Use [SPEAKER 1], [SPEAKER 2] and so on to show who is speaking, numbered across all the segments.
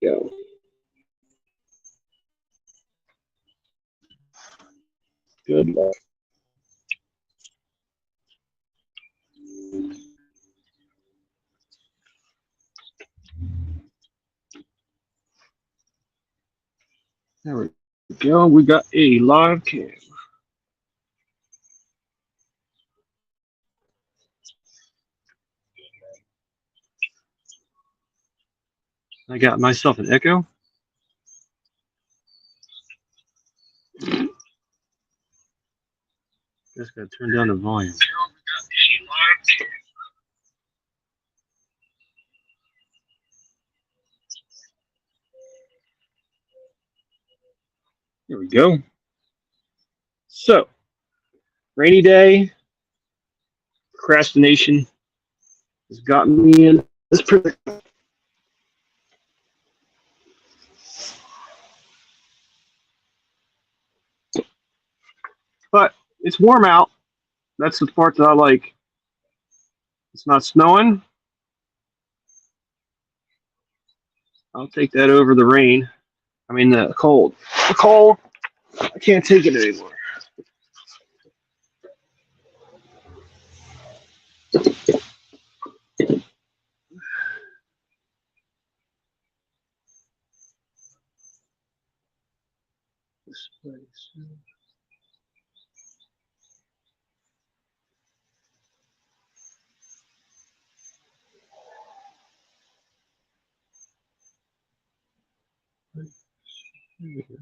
[SPEAKER 1] Go. Good luck. There we go. We got a live cam. I got myself an echo. Just gotta turn down the volume. There we go. So, rainy day, procrastination has gotten me in this predicament. But it's warm out. That's the part that I like. It's not snowing. I'll take that over the rain. I mean, the cold. The cold, I can't take it anymore. This place. Here we go.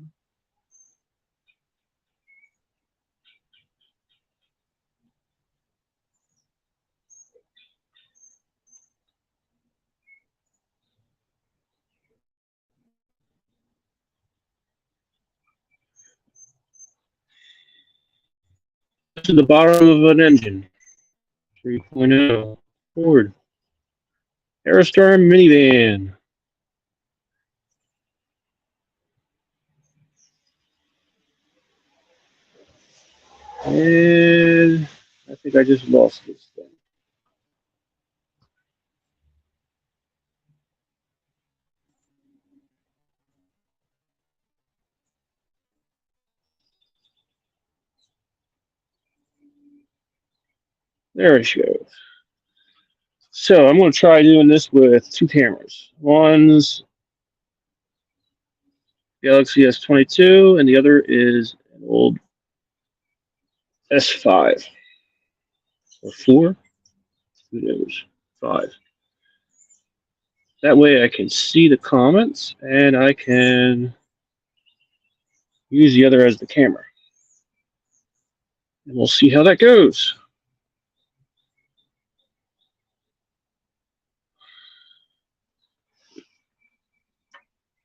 [SPEAKER 1] To the bottom of an engine. 3.0 Ford Aerostar minivan. And I think I just lost this thing. There it goes. So I'm going to try doing this with two cameras. One's Galaxy S22, and the other is an old S5 or 4. Who knows? 5. That way I can see the comments and I can use the other as the camera. And we'll see how that goes.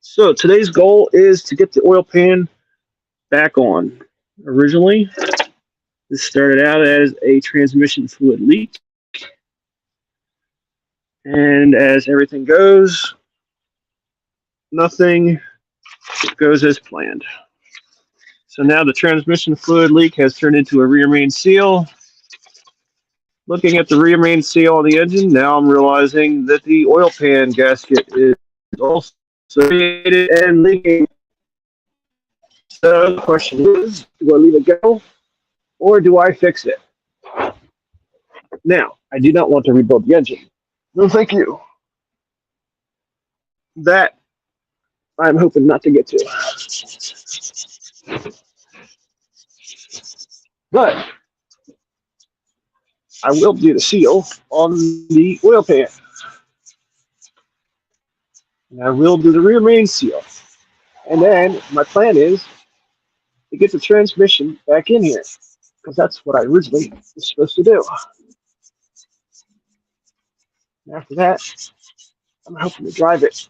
[SPEAKER 1] So today's goal is to get the oil pan back on. Originally, this started out as a transmission fluid leak. And as everything goes, nothing goes as planned. So now the transmission fluid leak has turned into a rear main seal. Looking at the rear main seal on the engine, now I'm realizing that the oil pan gasket is also faded and leaking. So the question is, do I leave it go or do I fix it? Now, I do not want to rebuild the engine. No, thank you. That I'm hoping not to get to. But I will do the seal on the oil pan. And I will do the rear main seal. And then my plan is to get the transmission back in here, because that's what I originally was supposed to do. And after that, I'm hoping to drive it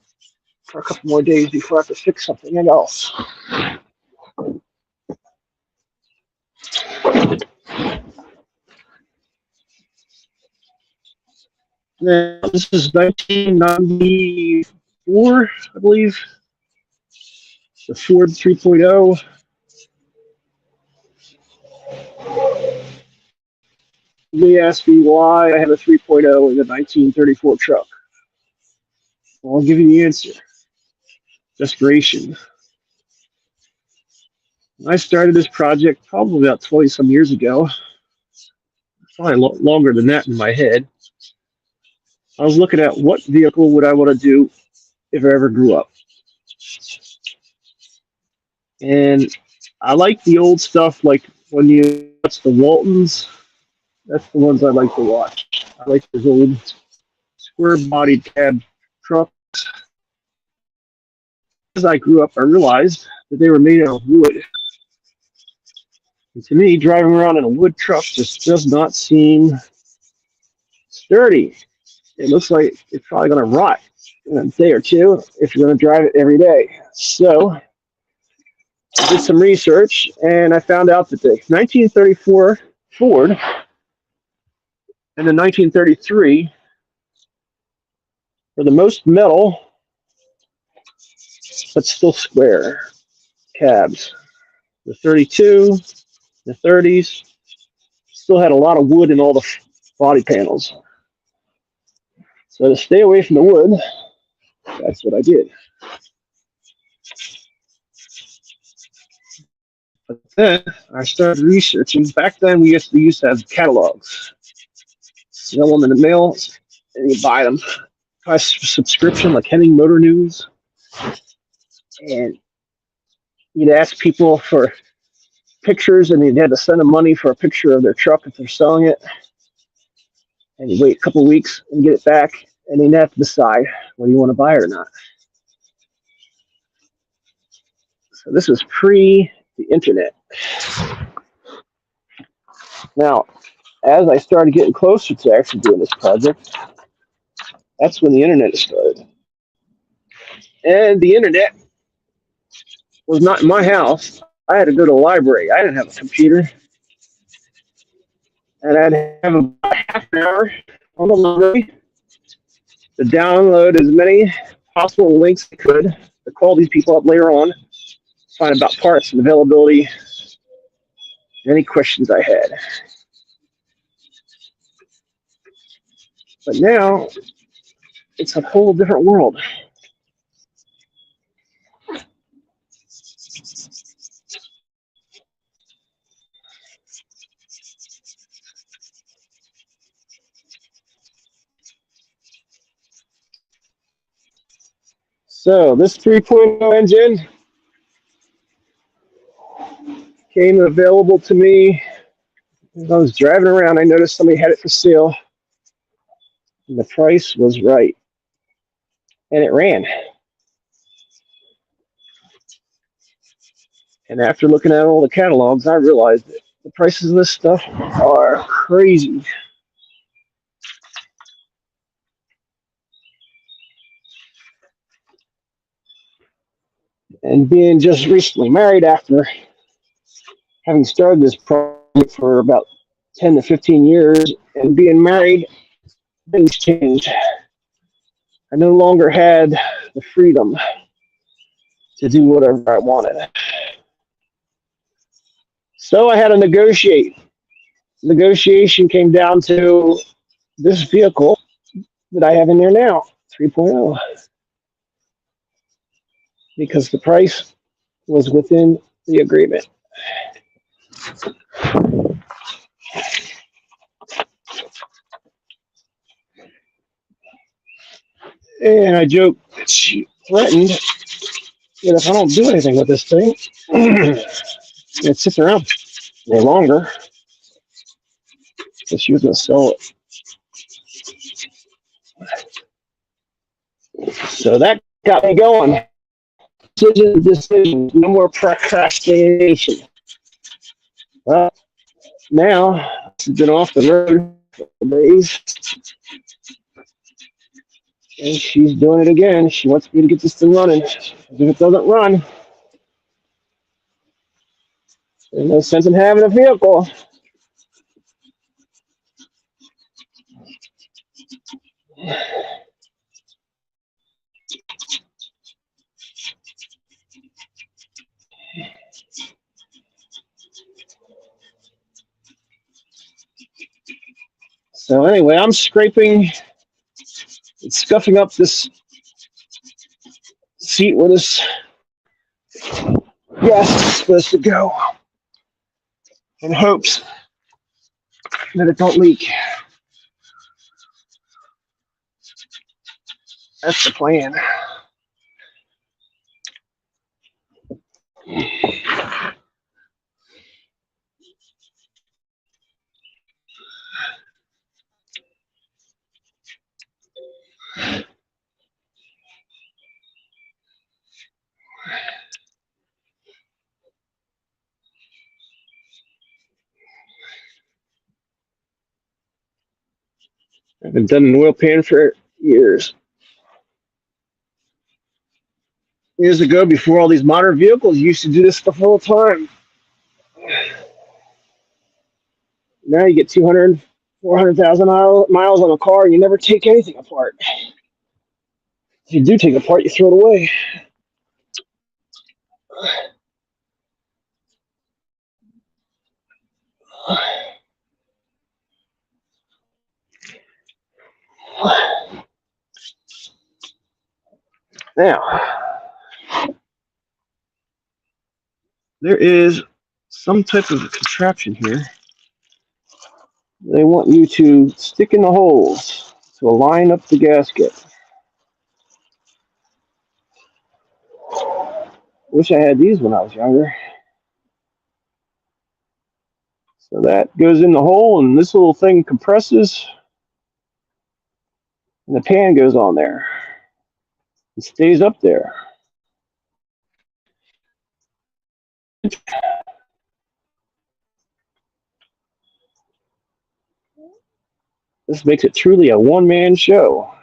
[SPEAKER 1] for a couple more days before I have to fix something else. Now, this is 1994, I believe. The Ford 3.0. You may ask me why I have a 3.0 in a 1934 truck. Well, I'll give you the answer. desperation. I started this project probably about 20 some years ago, probably longer than that in my head. I was looking at what vehicle would I want to do if I ever grew up. And I like the old stuff, like when you watch the Waltons. That's the ones I like to watch. I like those old square-bodied cab trucks. As I grew up, I realized that they were made out of wood. And to me, driving around in a wood truck just does not seem sturdy. It looks like it's probably going to rot in a day or two if you're going to drive it every day. So I did some research, and I found out that the 1934 Ford and the 1933 were the most metal but still square cabs. The 32, the 30s still had a lot of wood in all the body panels. So to stay away from the wood, that's what I did. But then I started researching. Back then, we used to have catalogs. You know them in the mail, and you buy them by subscription, like Henning Motor News. And you'd ask people for pictures, and you'd have to send them money for a picture of their truck if they're selling it. And you wait a couple of weeks and get it back, and then you have to decide whether you want to buy it or not. So this was pre the internet. Now, as I started getting closer to actually doing this project, that's when the internet started. And the internet was not in my house. I had to go to the library. I didn't have a computer. And I'd have about half an hour on the library to download as many possible links I could to call these people up later on, find about parts and availability, any questions I had. But now, it's a whole different world. So this 3.0 engine came available to me. As I was driving around, I noticed somebody had it for sale, and the price was right, and it ran. And after looking at all the catalogs, I realized that the prices of this stuff are crazy. And being just recently married after having started this project for about 10 to 15 years and being married, things changed. I no longer had the freedom to do whatever I wanted. So I had to negotiate. Negotiation came down to this vehicle that I have in there now, 3.0. Because the price was within the agreement. And I joked that she threatened that if I don't do anything with this thing, it sits around no longer, that she was going to sell it. So that got me going. Decision, no more procrastination. Well, now she's been off the road for days, and she's doing it again. She wants me to get this thing running. If it doesn't run, there's no sense in having a vehicle. So anyway, I'm scraping and scuffing up this seat where this gas is supposed to go in hopes that it don't leak. That's the plan. I've been done an oil pan for years. Years ago, before all these modern vehicles, you used to do this stuff all the time. Now you get 200, 400,000 miles on a car and you never take anything apart. If you do take it apart, you throw it away. Now, there is some type of contraption here. They want you to stick in the holes to align up the gasket. Wish I had these when I was younger. So that goes in the hole, and this little thing compresses, and the pan goes on there. It stays up there. This makes it truly a one-man show.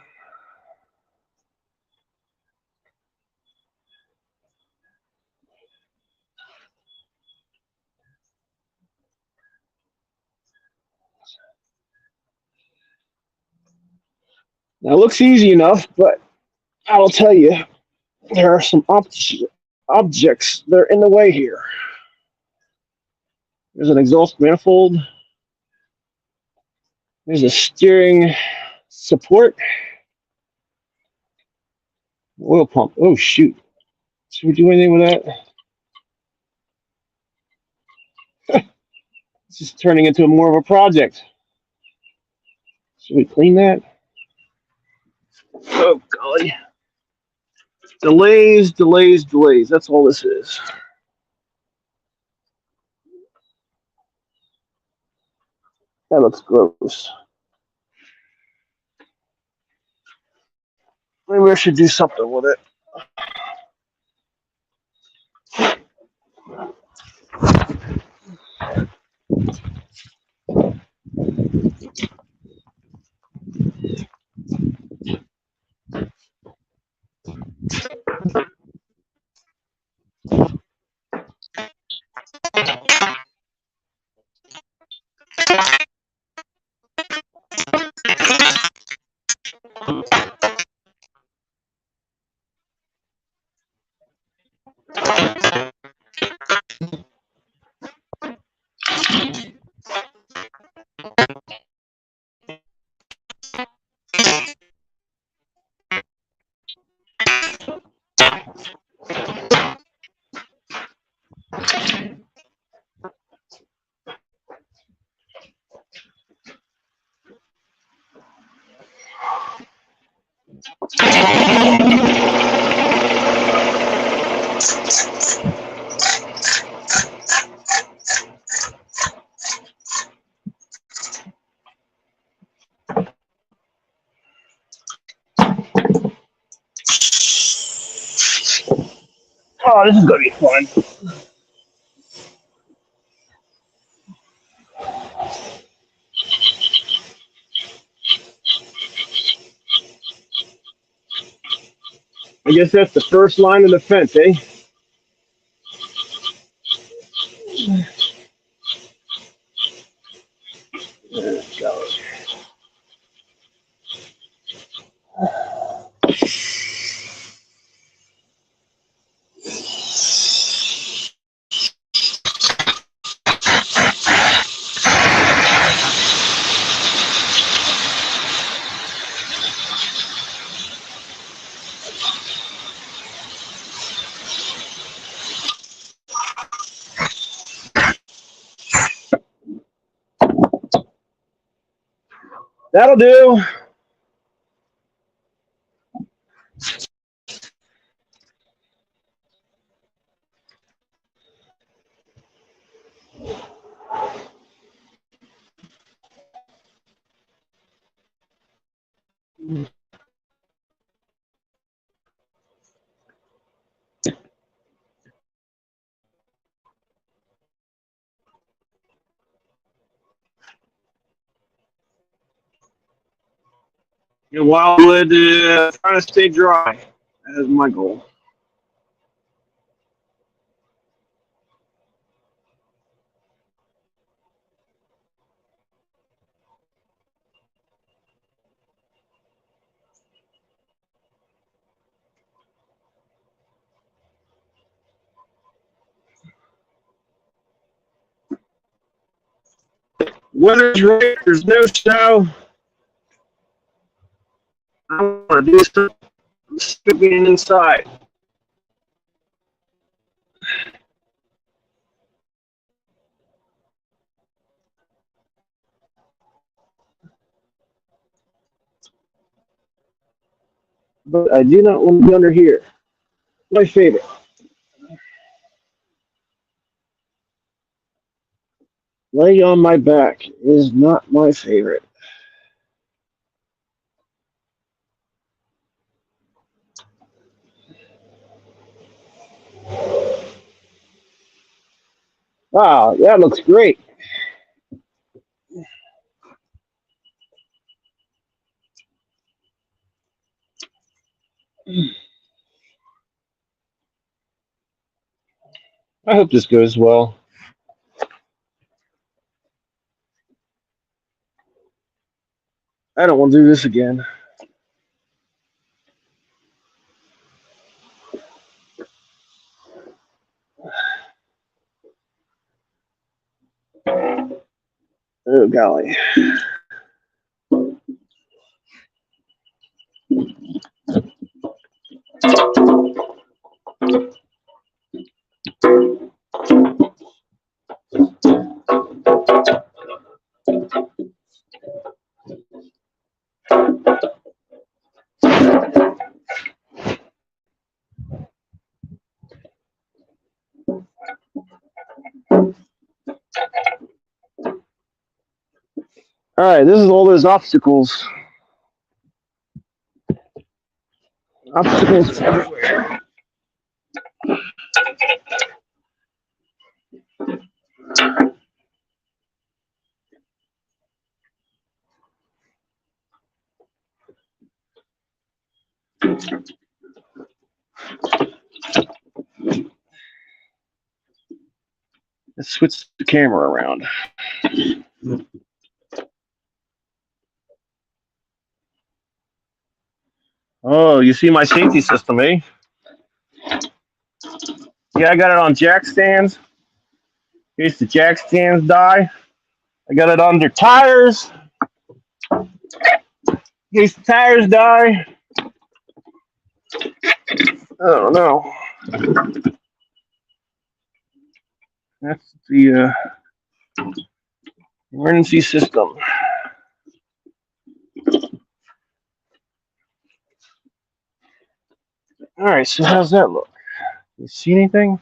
[SPEAKER 1] Now, it looks easy enough, but I will tell you, there are some objects that are in the way here. There's an exhaust manifold. There's a steering support. Oil pump. Oh, shoot. Should we do anything with that? This is turning into more of a project. Should we clean that? Oh, golly. Delays, delays, delays. That's all this is. That looks gross. Maybe I should do something with it. Oh, this is going to be fun. I guess that's the first line of defense, eh? There it goes. That'll do. Wildwood, trying to stay dry. That is my goal. Weather's great. There's no snow. I want to do some sleeping inside. But I do not want to be under here. My favorite. Laying on my back is not my favorite. Wow, that looks great. I hope this goes well. I don't want to do this again. Oh, golly. All right, this is all those obstacles. Obstacles everywhere. Let's switch the camera around. Oh, you see my safety system, eh? Yeah, I got it on jack stands. In case the jack stands die. I got it under tires. In case the tires die. I don't know. That's the emergency system. All right, so how's that look? You see anything?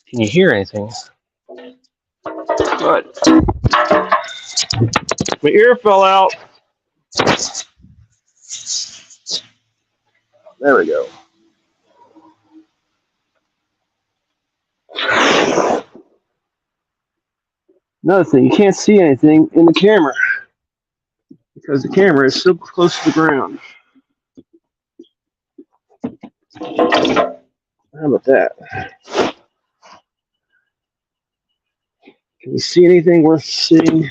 [SPEAKER 1] Can you hear anything? Good. My ear fell out. There we go. Another thing, you can't see anything in the camera because the camera is so close to the ground. How about that? Can you see anything worth seeing?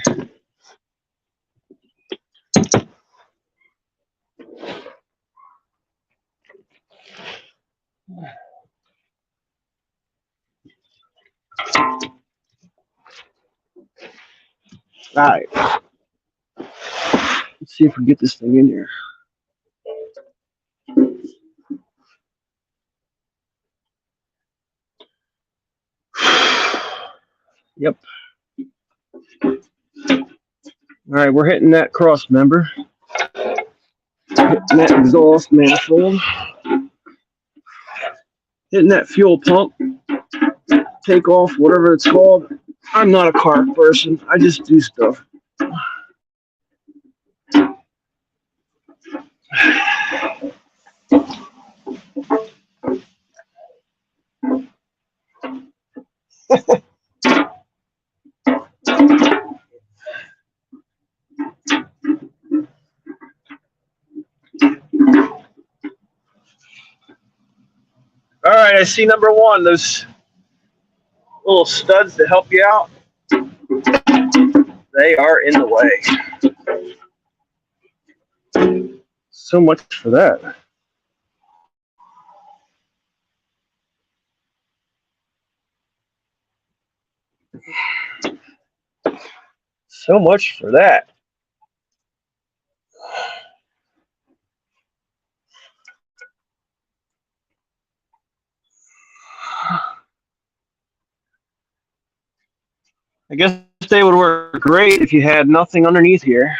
[SPEAKER 1] All right. Let's see if we can get this thing in here. Yep. All right, we're hitting that cross member. Hitting that exhaust manifold. Hitting that fuel pump. Take off, whatever it's called. I'm not a car person. I just do stuff. All right, I see number one, those little studs to help you out. They are in the way. So much for that. So much for that. I guess they would work great if you had nothing underneath here.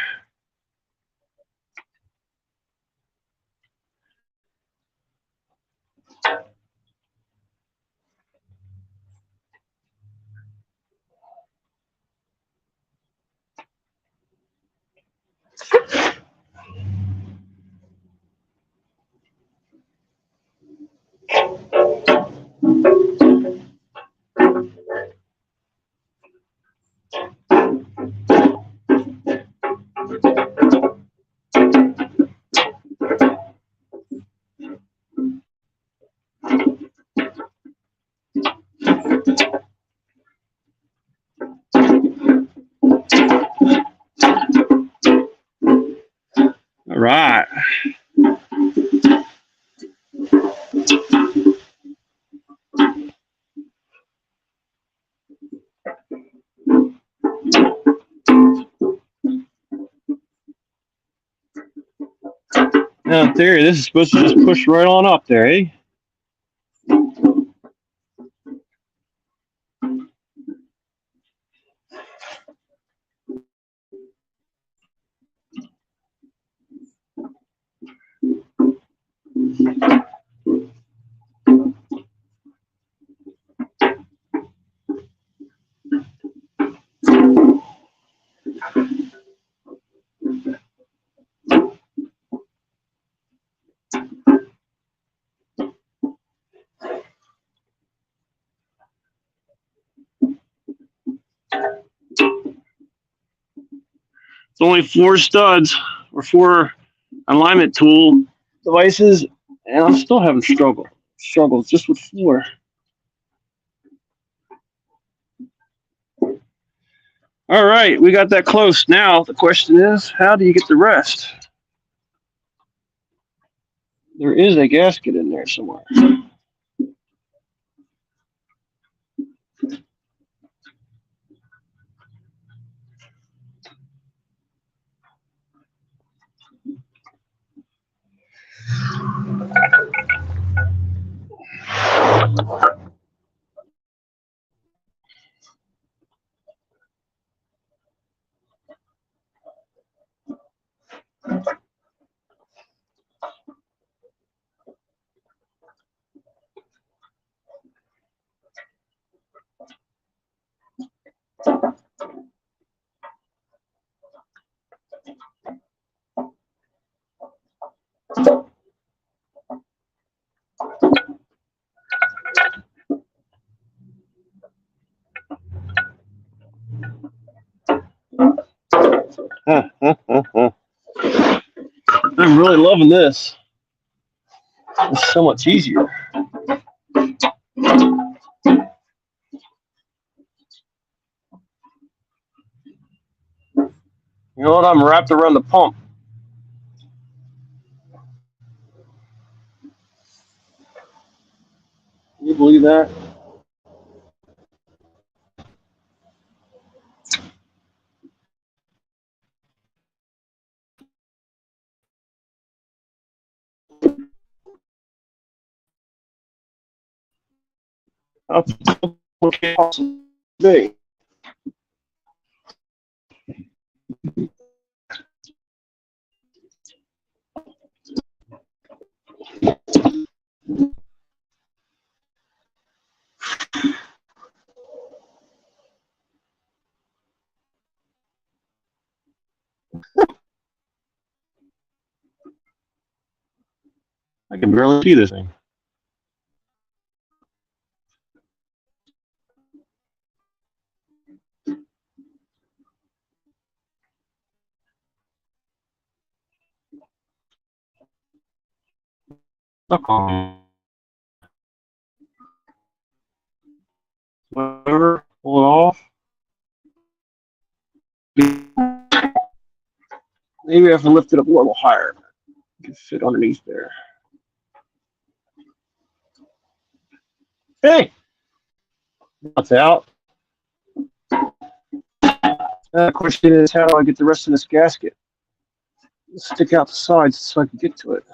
[SPEAKER 1] All right. Now, in theory, this is supposed to just push right on up there, eh? It's only 4 studs or 4 alignment tool devices, and I'm still having struggles just with 4. All right, we got that close. Now the question is, how do you get the rest? There is a gasket in there somewhere. I'm really loving this. It's so much easier. You know what? I'm wrapped around the pump. Can you believe that? How possible can it possibly be? can barely see this thing. Whatever, pull it off. Maybe I have to lift it up a little higher. It can fit underneath there. Hey! That's out. The question is, how do I get the rest of this gasket? Stick out the sides so I can get to it.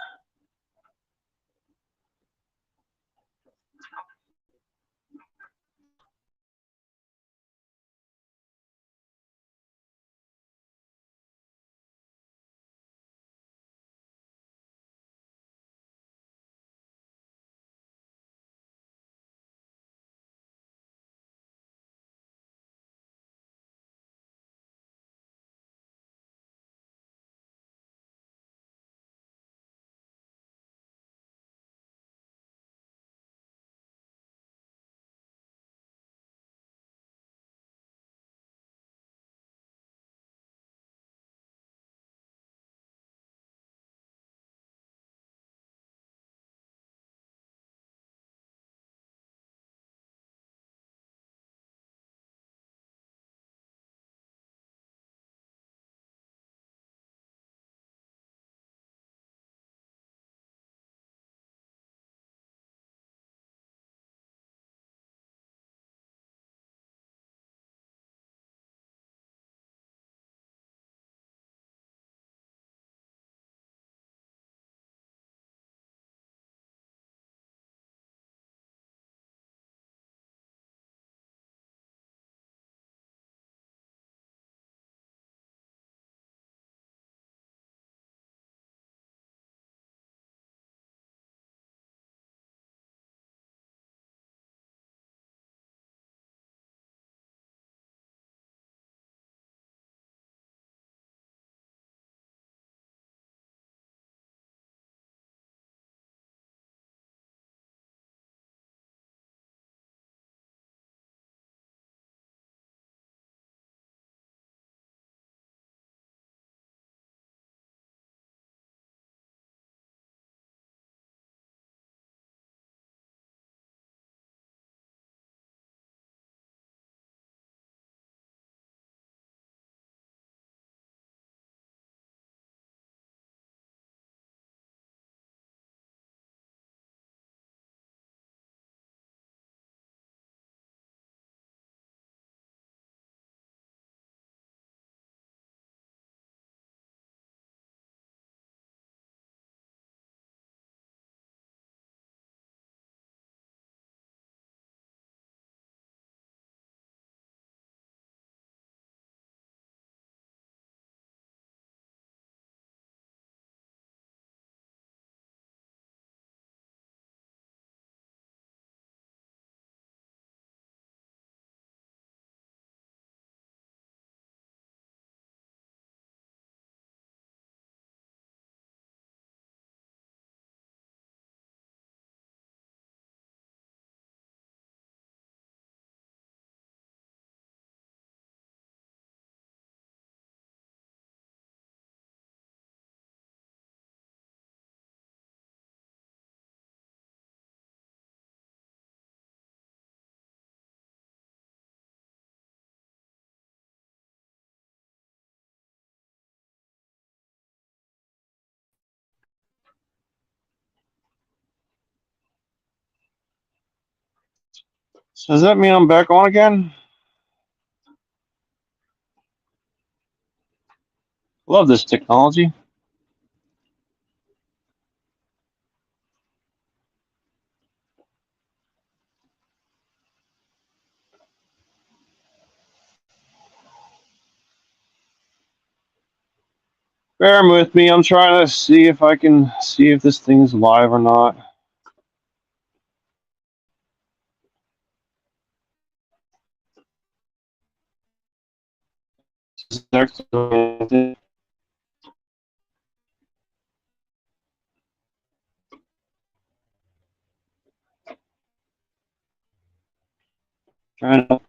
[SPEAKER 1] So does that mean I'm back on again? Love this technology. Bear with me. I'm trying to see if I can see if this thing's live or not. Trying to.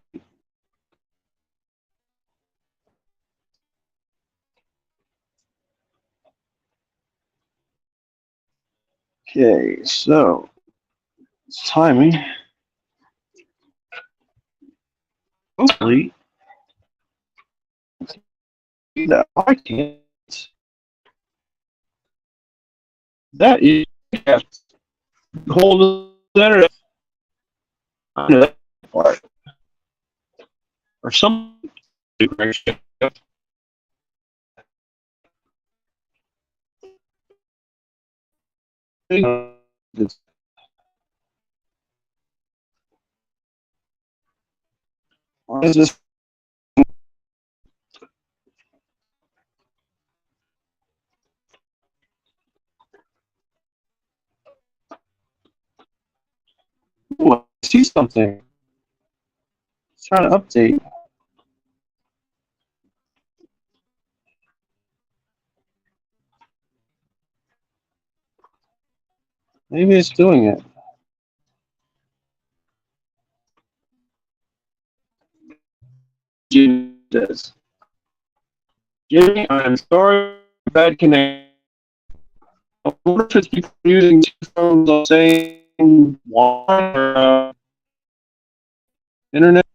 [SPEAKER 1] Okay, so it's timing. Hopefully, that I can't. That is hold the internet. I know that part. Or some. Why is this? Ooh, I see something. It's trying to update. Maybe it's doing it. Jimmy says, Jimmy, I'm sorry, bad connection. I wonder if it's people using two phones on the same line or internet.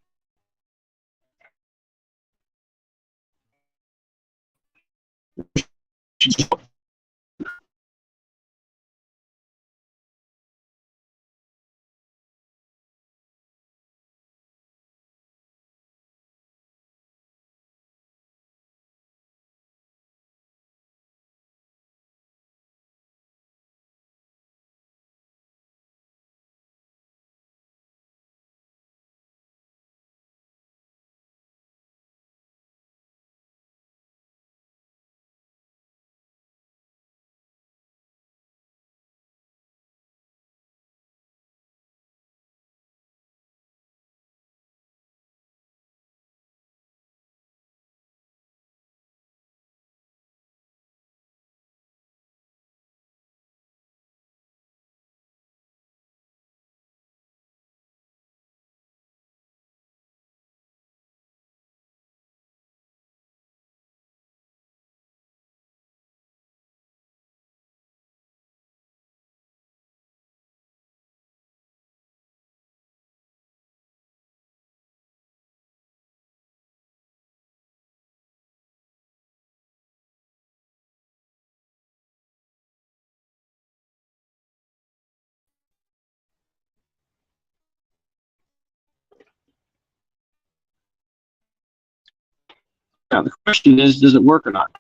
[SPEAKER 1] Now the question is, does it work or not?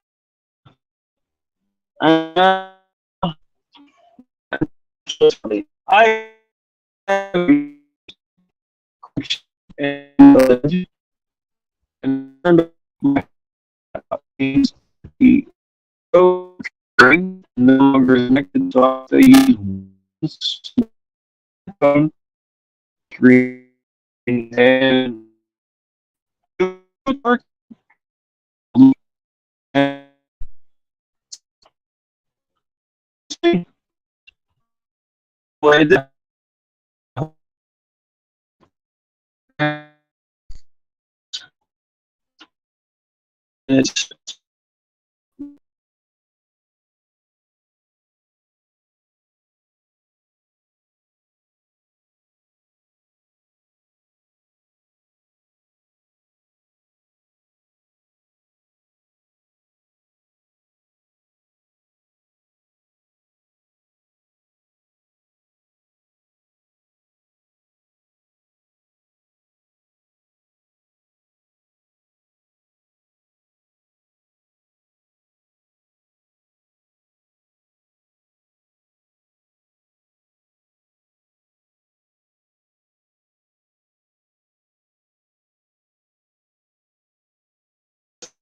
[SPEAKER 1] I and the no longer connected, so I use phone screen and it's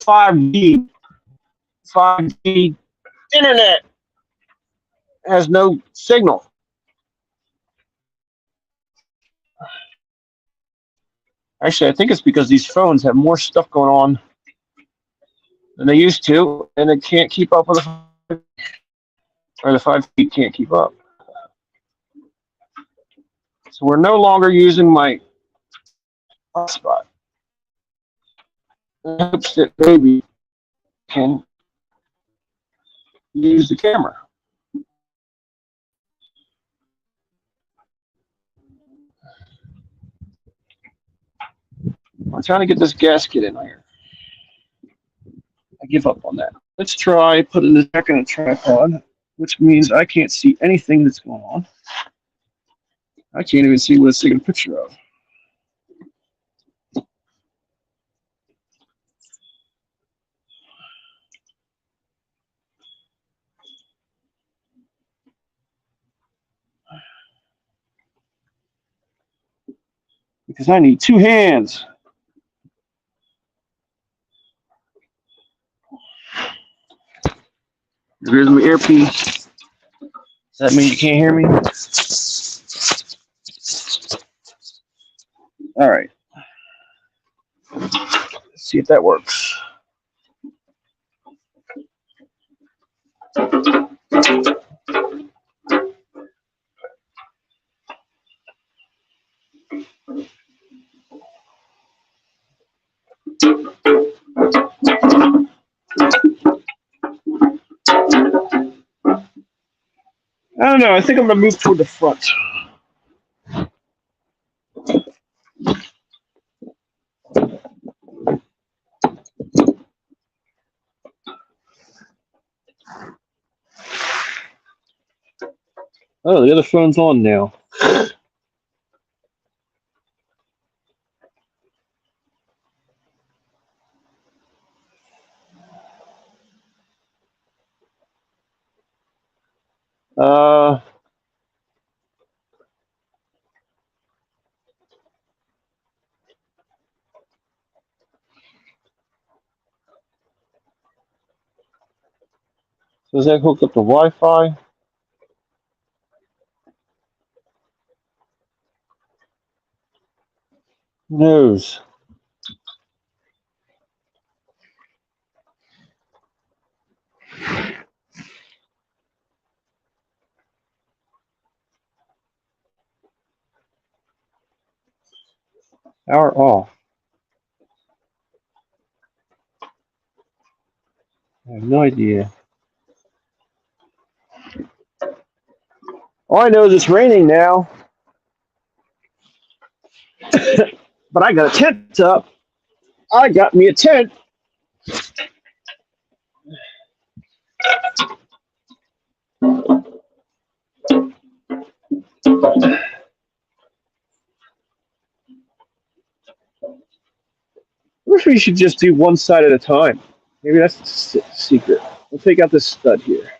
[SPEAKER 1] 5G. 5G internet has no signal. Actually, I think it's because these phones have more stuff going on than they used to, and it can't keep up with or the 5G can't keep up. So we're no longer using my hotspot. In hopes that maybe can use the camera. I'm trying to get this gasket in here. I give up on that. Let's try putting this back in a tripod, which means I can't see anything that's going on. I can't even see what it's taking a picture of. Because I need two hands. Here's my earpiece. Does that mean you can't hear me? All right. Let's see if that works. I don't know. I think I'm going to move toward the front. Oh, the other phone's on now. Uh, so is that hooked up to Wi-Fi? Who knows? Power off. I have no idea. All I know is it's raining now. But I got a tent up. I got me a tent. I wish we should just do one side at a time. Maybe that's the secret. We'll take out this stud here.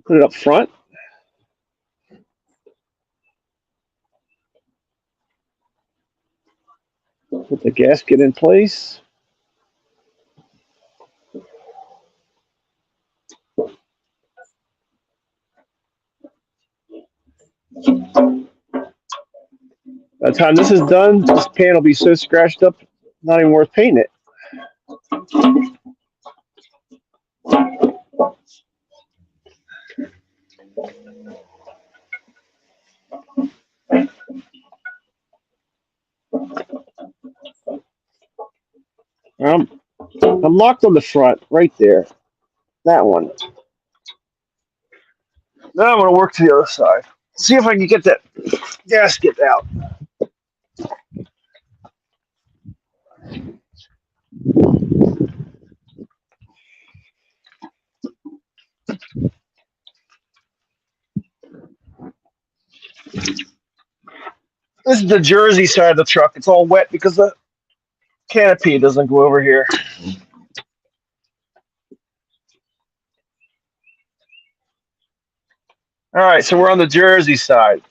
[SPEAKER 1] Put it up front. Put the gasket in place. By the time this is done, this pan will be so scratched up, not even worth painting it. I'm locked on the front, right there. That one. Now I'm going to work to the other side. See if I can get that gasket out. This is the Jersey side of the truck. It's all wet because the canopy doesn't go over here. All right, so we're on the Jersey side.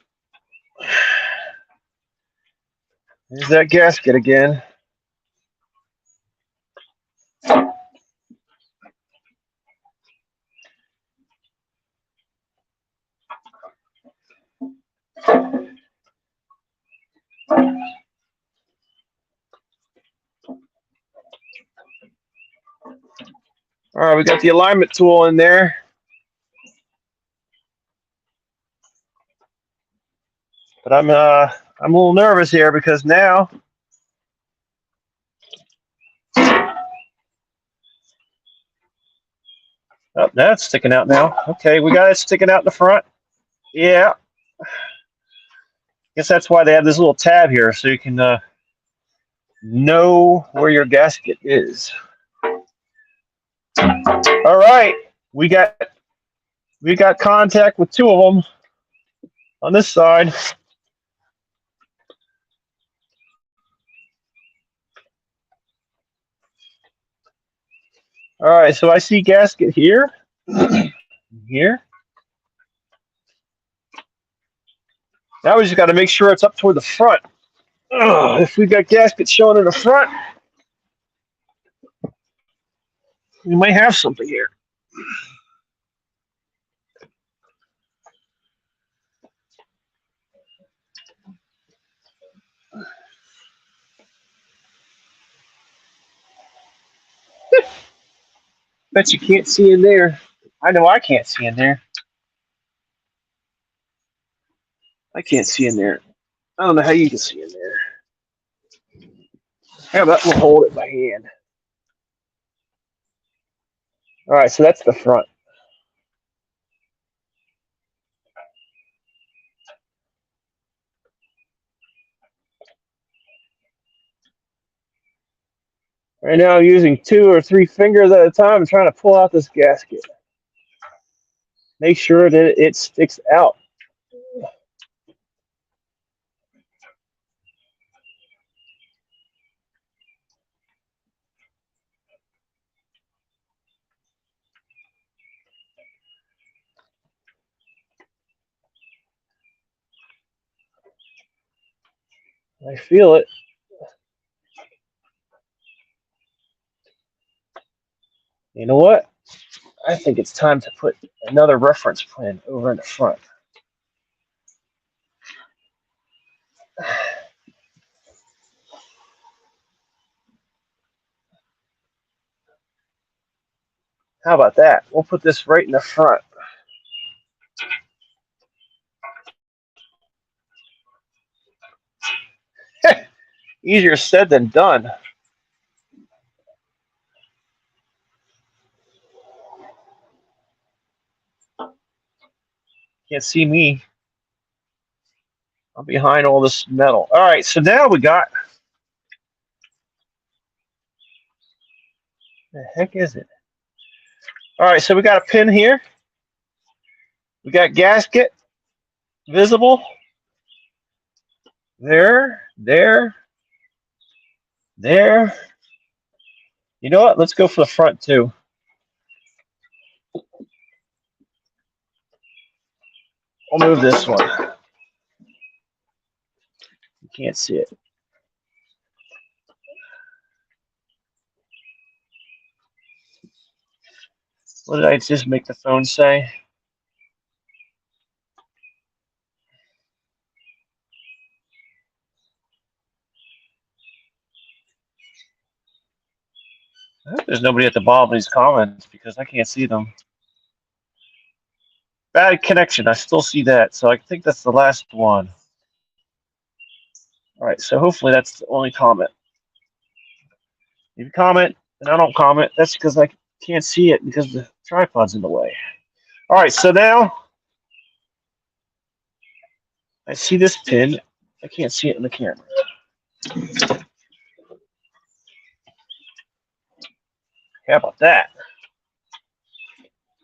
[SPEAKER 1] There's that gasket again. All right, we got the alignment tool in there. But I'm a little nervous here because now oh, that's sticking out now. Okay, we got it sticking out in the front. Yeah. Guess that's why they have this little tab here so you can know where your gasket is. All right, we got contact with two of them on this side. All right, so I see gasket here, here. Now we just got to make sure it's up toward the front. If we got gasket showing in the front, we might have something here. Bet you can't see in there. I know I can't see in there. I can't see in there. I don't know how you can see in there. How about we'll hold it by hand. All right, so that's the front. Right now I'm using 2 or 3 fingers at a time. I'm trying to pull out this gasket. Make sure that it sticks out. I feel it. You know what? I think it's time to put another reference plan over in the front. How about that? We'll put this right in the front. Easier said than done. Can't see me. I'm behind all this metal. All right, so now we got. The heck is it? All right, so we got a pin here. We got gasket visible. There. You know what? Let's go for the front too. I'll move this one. You can't see it. What did I just make the phone say? I hope there's nobody at the bottom of these comments because I can't see them. Bad connection. I still see that. So I think that's the last one. All right. So hopefully that's the only comment. If you comment and I don't comment, that's because I can't see it because the tripod's in the way. All right. So now I see this pin. I can't see it in the camera. How about that?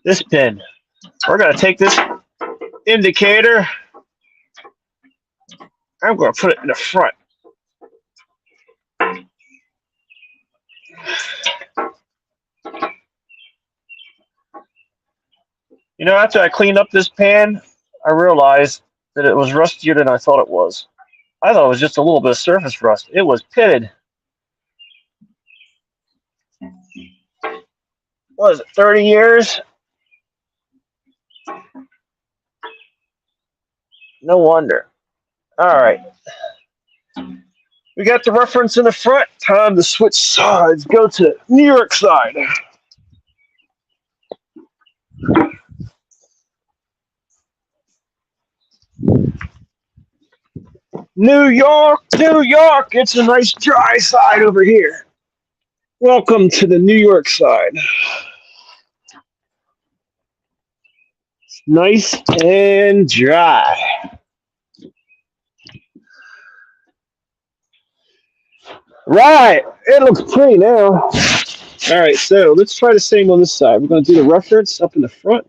[SPEAKER 1] This pin. We're going to take this indicator. I'm going to put it in the front. You know, after I cleaned up this pan, I realized that it was rustier than I thought it was. I thought it was just a little bit of surface rust. It was pitted. What is it, 30 years? No wonder. All right. We got the reference in the front. Time to switch sides. Go to New York side. New York, New York, it's a nice dry side over here. Welcome to the New York side. It's nice and dry. Right, it looks pretty now. All right, so let's try the same on this side. We're going to do the reference up in the front.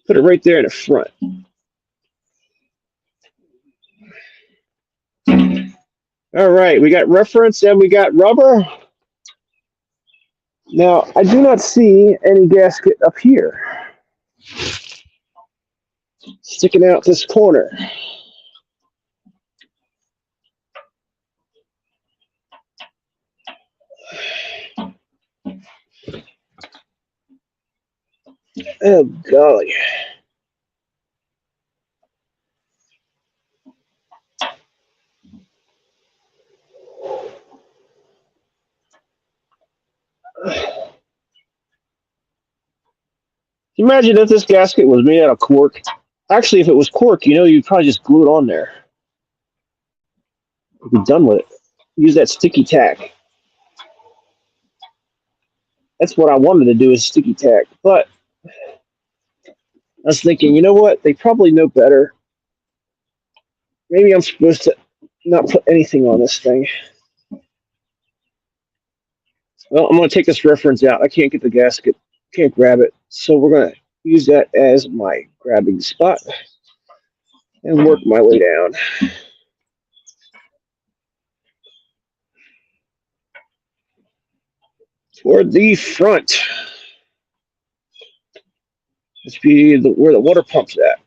[SPEAKER 1] Put it right there in the front. All right, we got reference and we got rubber. Now, I do not see any gasket up here sticking out this corner. Oh, golly. Imagine if this gasket was made out of cork. Actually, if it was cork, you'd probably just glue it on there. You'd be done with it. Use that sticky tack. That's what I wanted to do is sticky tack. But I was thinking, you know what? They probably know better. Maybe I'm supposed to not put anything on this thing. Well, I'm going to take this reference out. I can't get the gasket. Can't grab it. So we're going to use that as my grabbing spot and work my way down. Toward the front. This be where the water pump's at.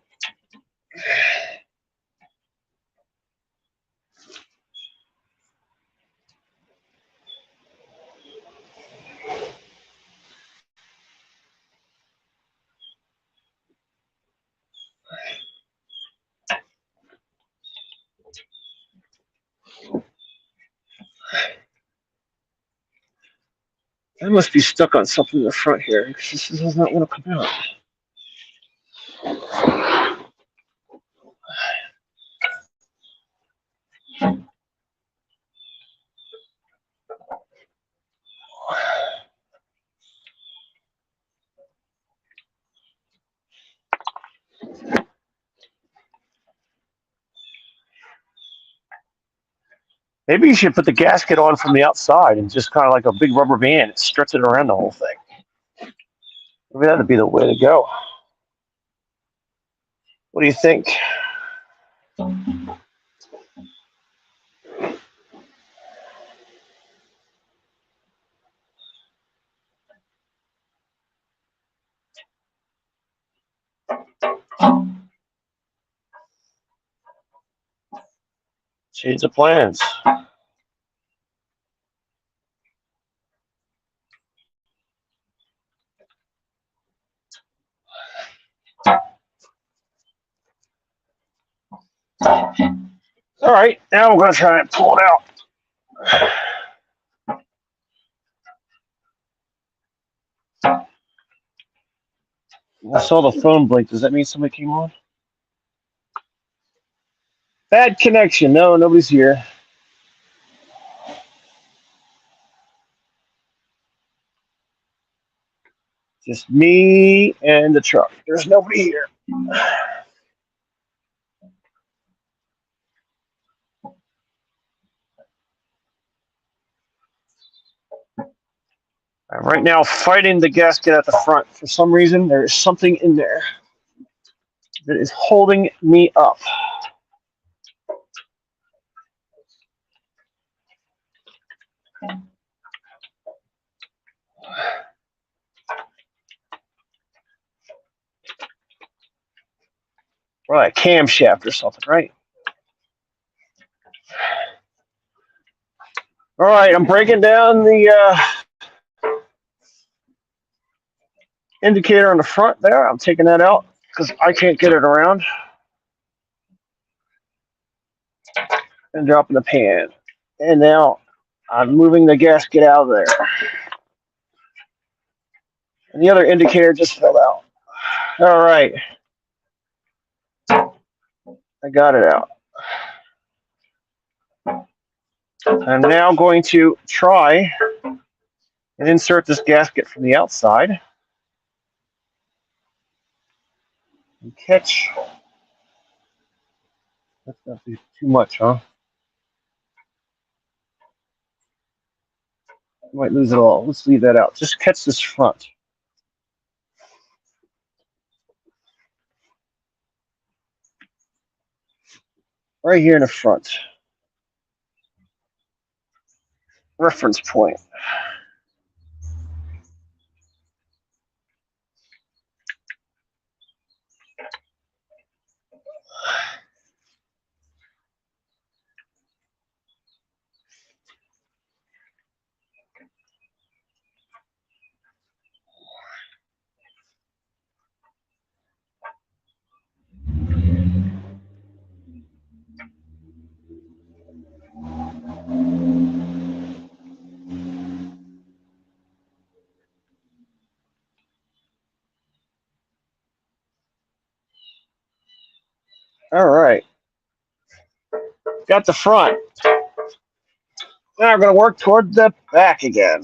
[SPEAKER 1] I must be stuck on something in the front here because this does not want to come out. Maybe you should put the gasket on from the outside and just kind of like a big rubber band, stretch it around the whole thing. Maybe that'd be the way to go. What do you think? Change the plans. All right, now we're going to try and pull it out. I saw the phone blink. Does that mean somebody came on? Bad connection. No, nobody's here. Just me and the truck. There's nobody here. I'm right now fighting the gasket at the front. For some reason, there is something in there that is holding me up. Right, camshaft or something, right? All right, I'm breaking down the indicator on the front there. I'm taking that out because I can't get it around. and drop in the pan. And now I'm moving the gasket out of there. And the other indicator just fell out. All right. I got it out. I'm now going to try and insert this gasket from the outside and catch. That's not too much, huh? I might lose it all. Let's leave that out. Just catch this front. Right here in the front. Reference point. All right. Got the front. Now we're going to work toward the back again.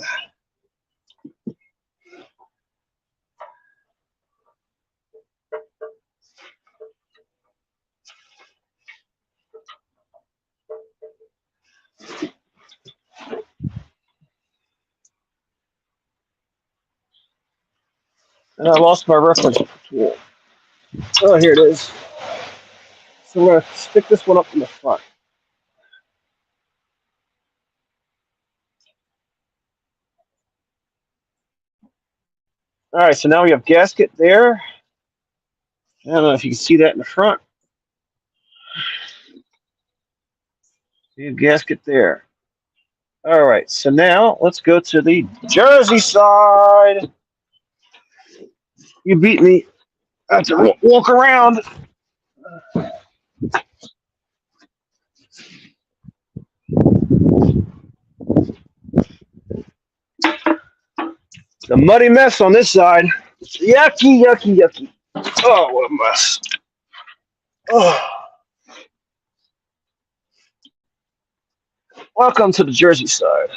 [SPEAKER 1] And I lost my reference tool. Oh, here it is. So we're going to stick this one up in the front. All right, so now we have gasket there. I don't know if you can see that in the front. We have gasket there. All right, so now let's go to the Jersey side. You beat me. I have to walk around. It's a muddy mess on this side. Yucky, yucky, yucky. Oh, what a mess. Oh. Welcome to the Jersey side.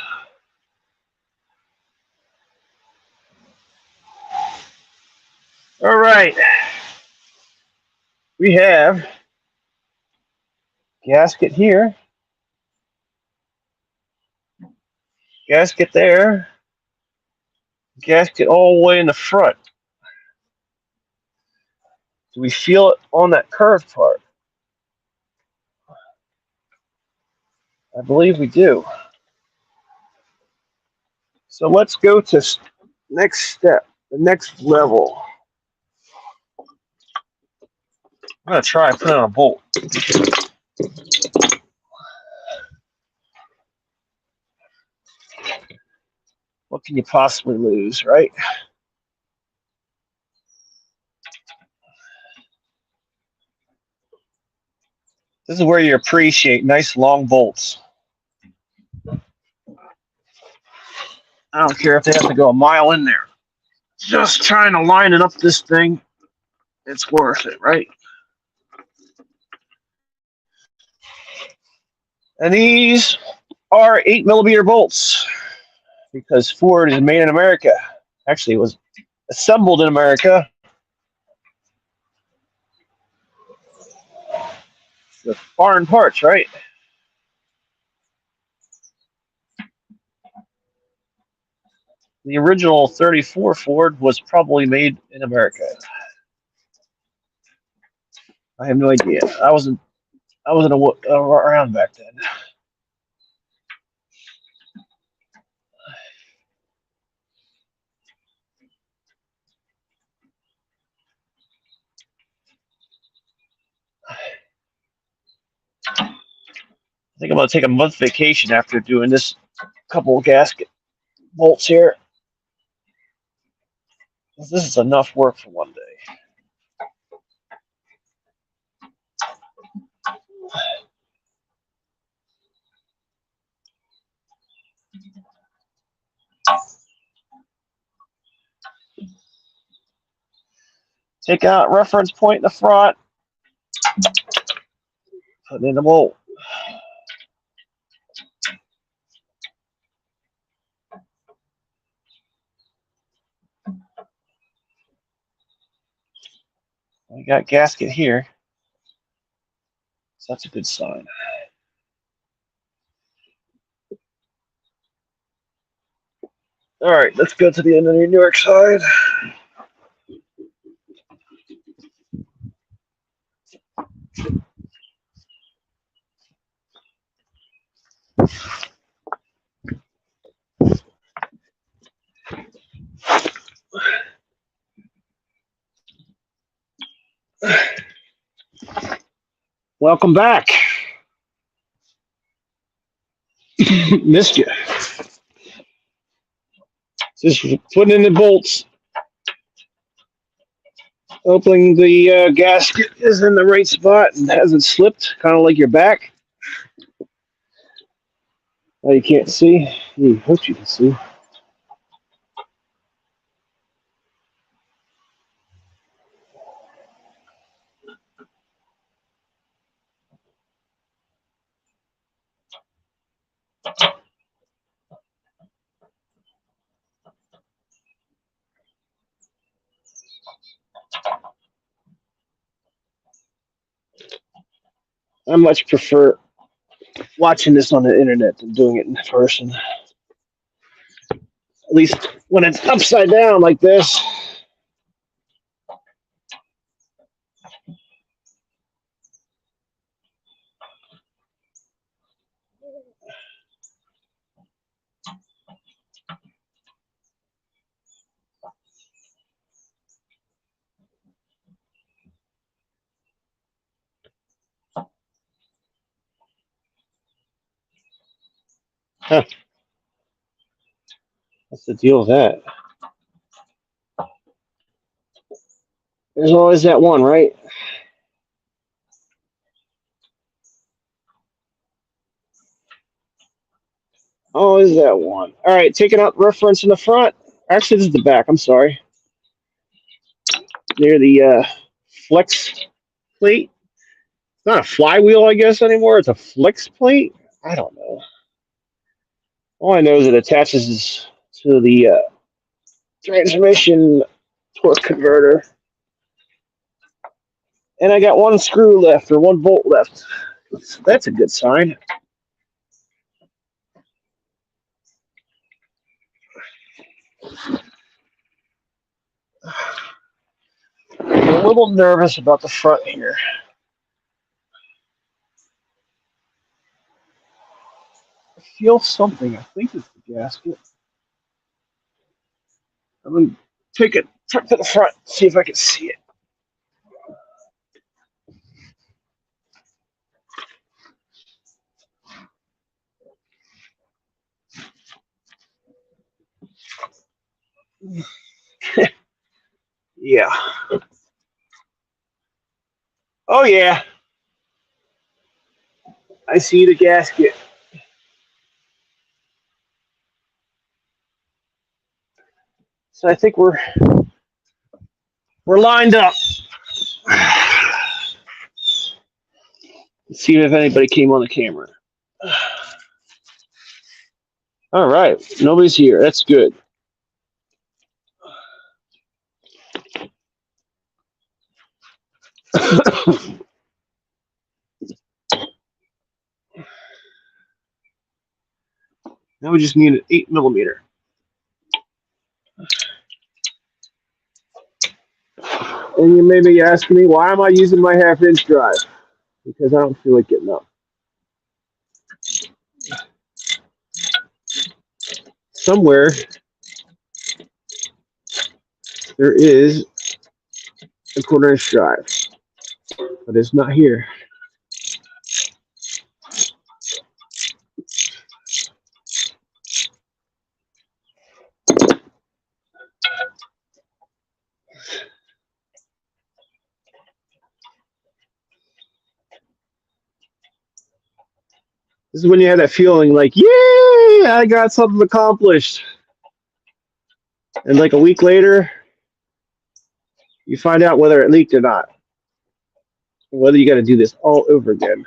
[SPEAKER 1] All right. We have gasket here. Gasket there. Gasket all the way in the front. Do we feel it on that curved part? I believe we do. So let's go to next step, the next level. I'm going to try and put on a bolt. What can you possibly lose, right? This is where you appreciate nice long bolts. I don't care if they have to go a mile in there. Just trying to line it up this thing, it's worth it, right? And these are 8mm bolts because Ford is made in America. Actually, it was assembled in America. The foreign parts, right? The original 34 Ford was probably made in America. I have no idea. I wasn't around back then. I think I'm going to take a month vacation after doing this couple of gasket bolts here. This is enough work for one day. Take out reference point in the front. Put it in the bolt. We got gasket here. So that's a good sign. All right, let's go to the end of the New York side. Welcome back. Missed you. Just putting in the bolts. Opening the gasket is in the right spot and hasn't slipped, kind of like your back. Oh, you can't see? I hope you can see. I much prefer watching this on the internet than doing it in person. At least when it's upside down like this. Huh. What's the deal with that? There's always that one, right? Always that one. All right, taking out reference in the front. Actually, this is the back. I'm sorry. Near the flex plate. It's not a flywheel, I guess, anymore. It's a flex plate. I don't know. All I know is it attaches to the transmission torque converter. And I got one screw left, or one bolt left. So that's a good sign. I'm a little nervous about the front here. I feel something. I think it's the gasket. I'm going to take it to the front, see if I can see it. Yeah. Oh, yeah. I see the gasket. So I think we're lined up. Let's see if anybody came on the camera. All right. Nobody's here. That's good. Now we just need an 8mm. And you may be asking me, why am I using my 1/2-inch drive? Because I don't feel like getting up. Somewhere there is a 1/4-inch drive, but it's not here. This is when you have that feeling like, yay, I got something accomplished. And like a week later, You find out whether it leaked or not, whether you got to do this all over again.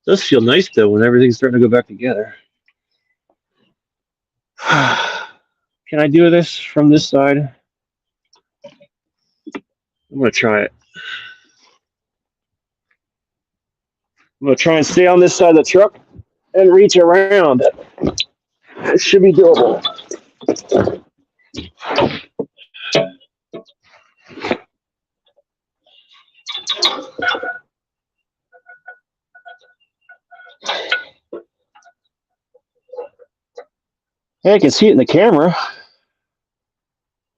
[SPEAKER 1] It does feel nice though when everything's starting to go back together. Can I do this from this side? I'm gonna try it. I'm gonna try and stay on this side of the truck and reach around. It should be doable. Hey, I can see it in the camera.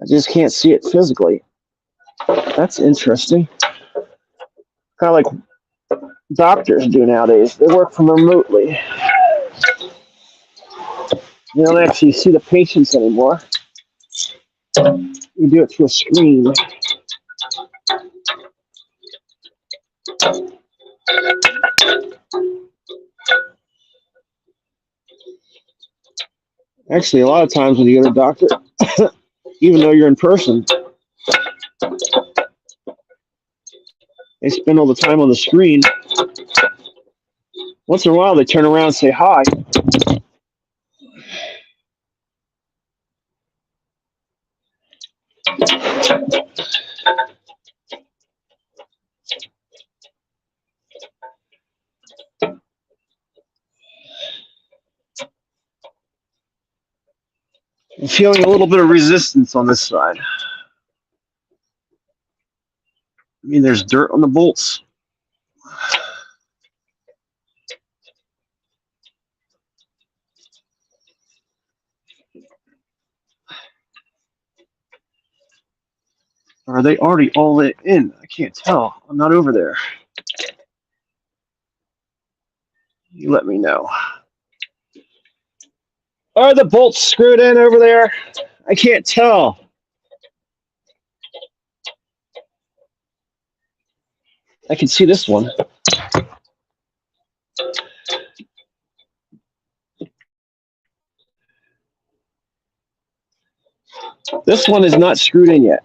[SPEAKER 1] I just can't see it physically. That's interesting. Kind of like doctors do nowadays. They work from remotely. You don't actually see the patients anymore. You do it through a screen. Actually, a lot of times when you go to a doctor, even though you're in person, they spend all the time on the screen. Once in a while, they turn around and say hi. I'm feeling a little bit of resistance on this side. I mean, there's dirt on the bolts. Or are they already all in? I can't tell. I'm not over there. You let me know. Are the bolts screwed in over there? I can't tell. I can see this one. This one is not screwed in yet.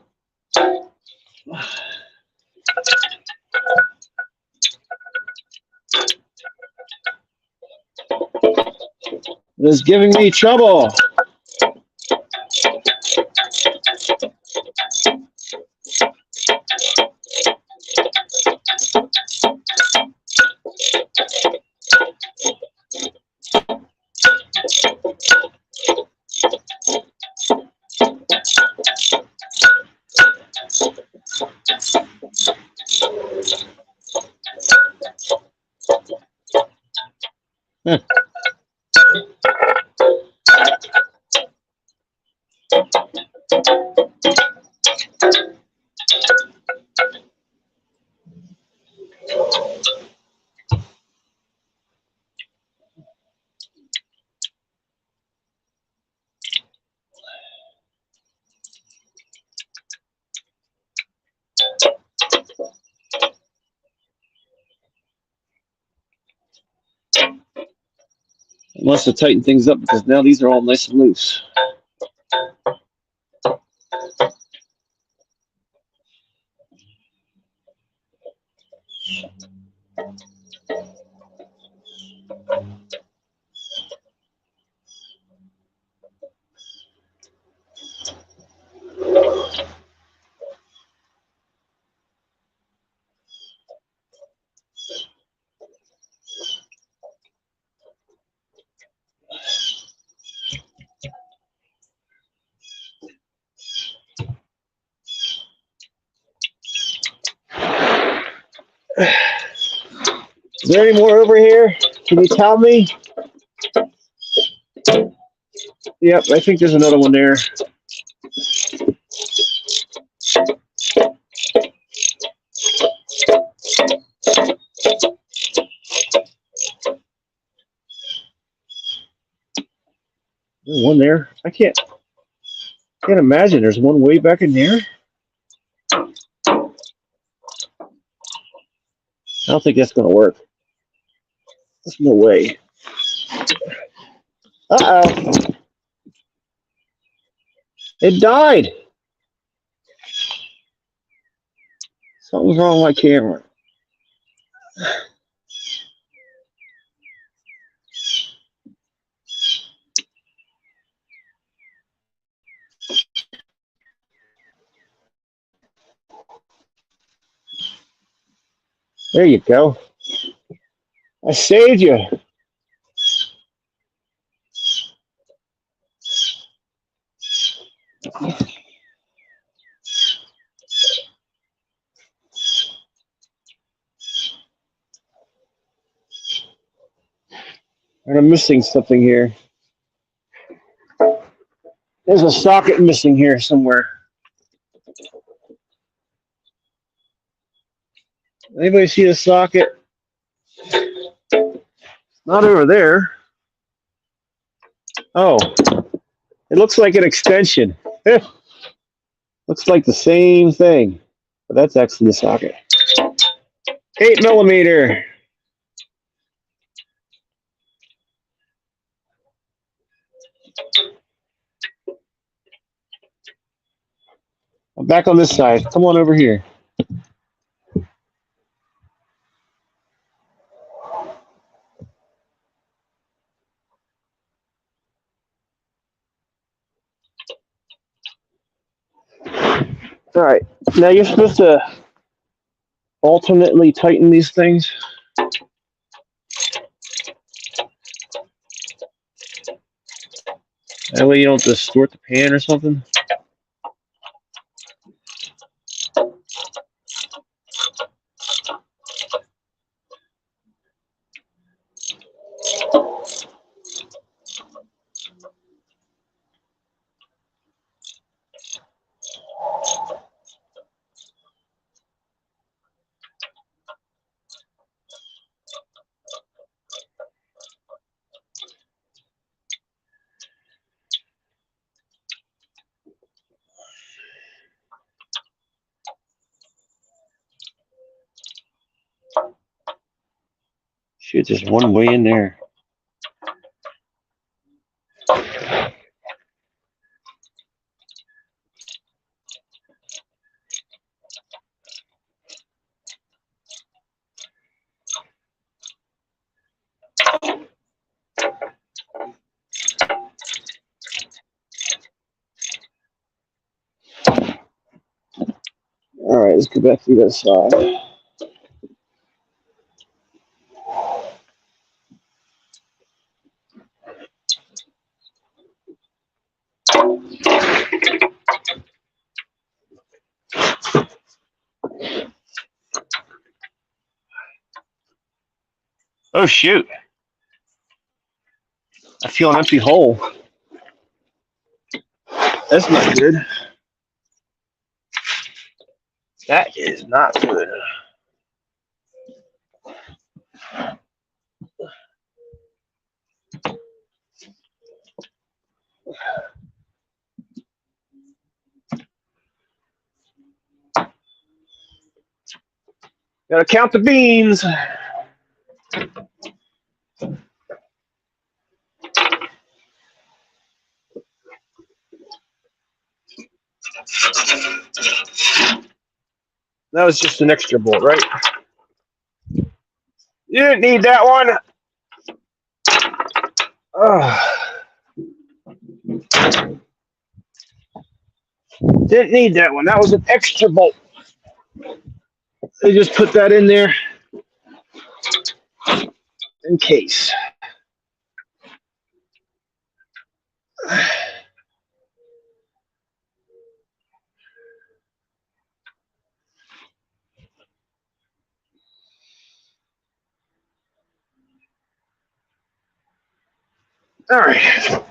[SPEAKER 1] It is giving me trouble. It must have tightened things up because now these are all nice and loose. Is there any more over here? Can you tell me? Yep, I think there's another one there. There's one there. I can't imagine there's one way back in there. I don't think that's gonna work. There's no way. Uh-oh. It died. Something's wrong with my camera. There you go. I saved you. And I'm missing something here. There's a socket missing here somewhere. Anybody see the socket? Not over there. Oh, it looks like an extension. Looks like the same thing, but that's actually the socket. 8mm. I'm back on this side. Come on over here. All right. Now you're supposed to alternately tighten these things. That way you don't distort the pan or something. Shoot, there's one way in there. All right, let's go back to the other side. Oh, shoot. I feel an empty hole. That's not good. That is not good. Gotta count the beans. That was just an extra bolt, right? You didn't need that one. Didn't need that one. That was an extra bolt. They just put that in there in case. All right.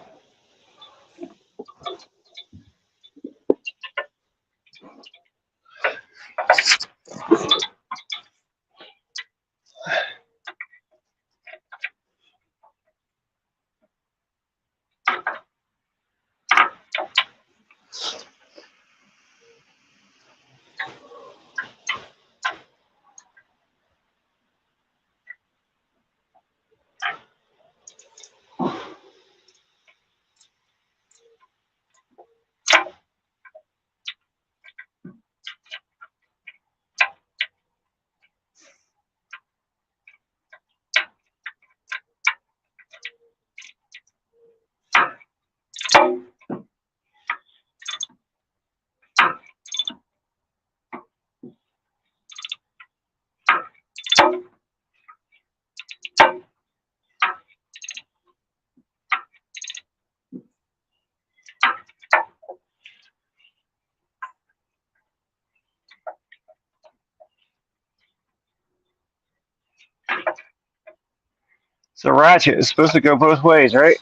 [SPEAKER 1] So ratchet is supposed to go both ways, right?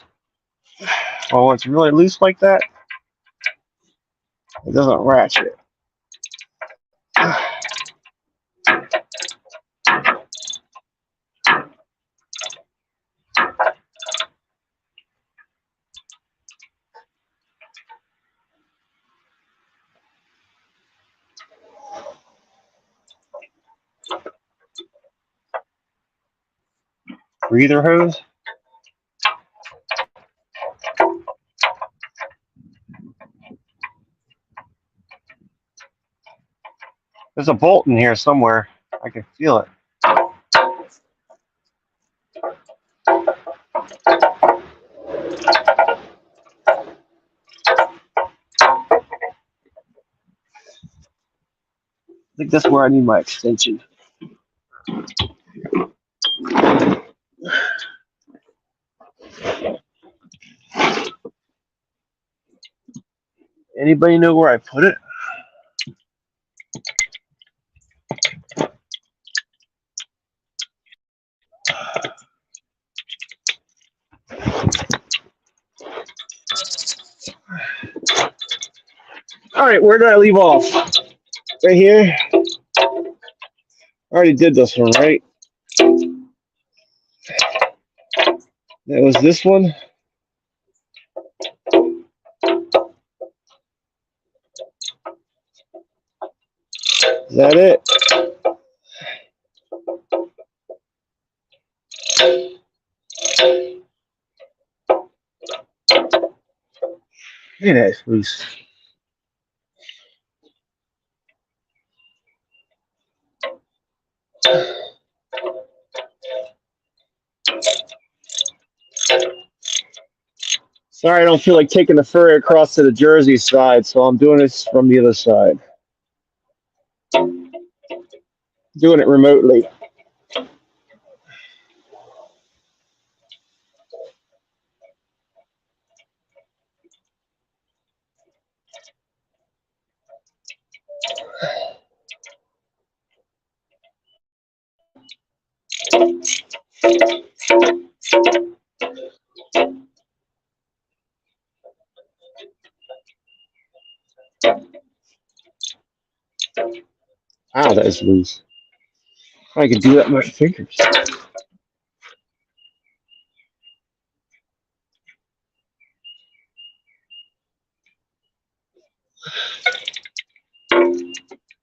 [SPEAKER 1] Well, when it's really loose like that, it doesn't ratchet. Breather hose. There's a bolt in here somewhere. I can feel it. I think that's where I need my extension. Anybody know where I put it? All right, where did I leave off? Right here. I already did this one, right? That was this one. Is that it? Hey, that's loose. Sorry, I don't feel like taking the ferry across to the Jersey side, so I'm doing this from the other side. Doing it remotely. Wow, that is loose. I can do that with my fingers.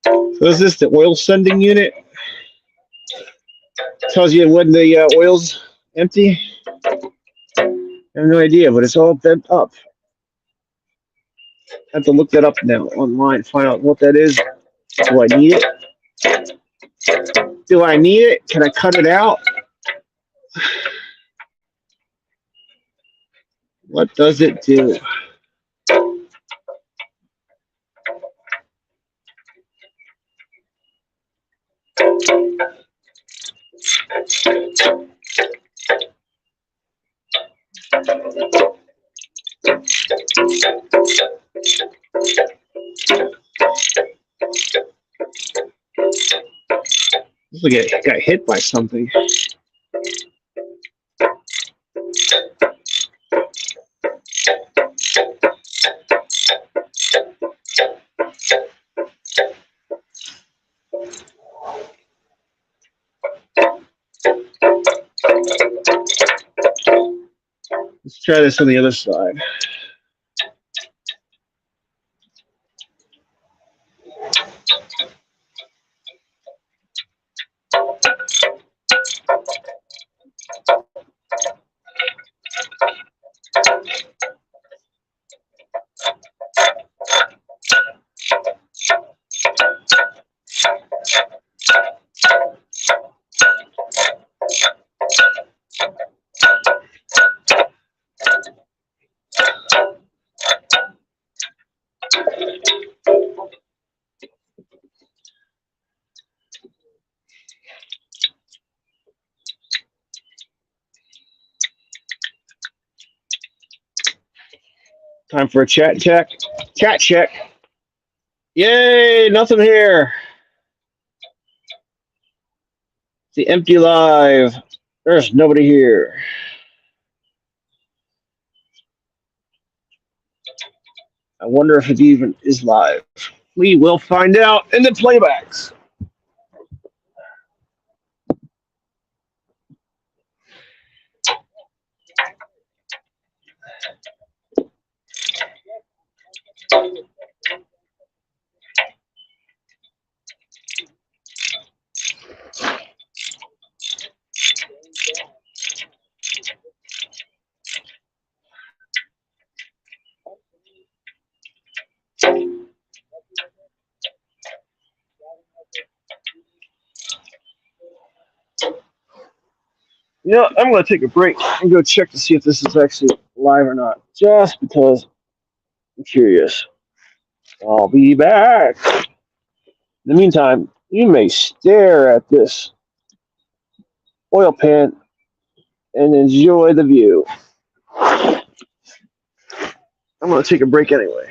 [SPEAKER 1] So is this the oil sending unit? Tells you when the oil's empty? I have no idea, but it's all bent up. I have to look that up now online, find out what that is. Do I need it? Do I need it? Can I cut it out? What does it do? Looks like it got hit by something. Let's try this on the other side. Time for a chat check. Chat check. Yay, nothing here. The empty live. There's nobody here. I wonder if it even is live. We will find out in the playbacks. You know, I'm going to take a break and go check to see if this is actually live or not, just because I'm curious. I'll be back. In the meantime, you may stare at this oil pan and enjoy the view. I'm going to take a break anyway.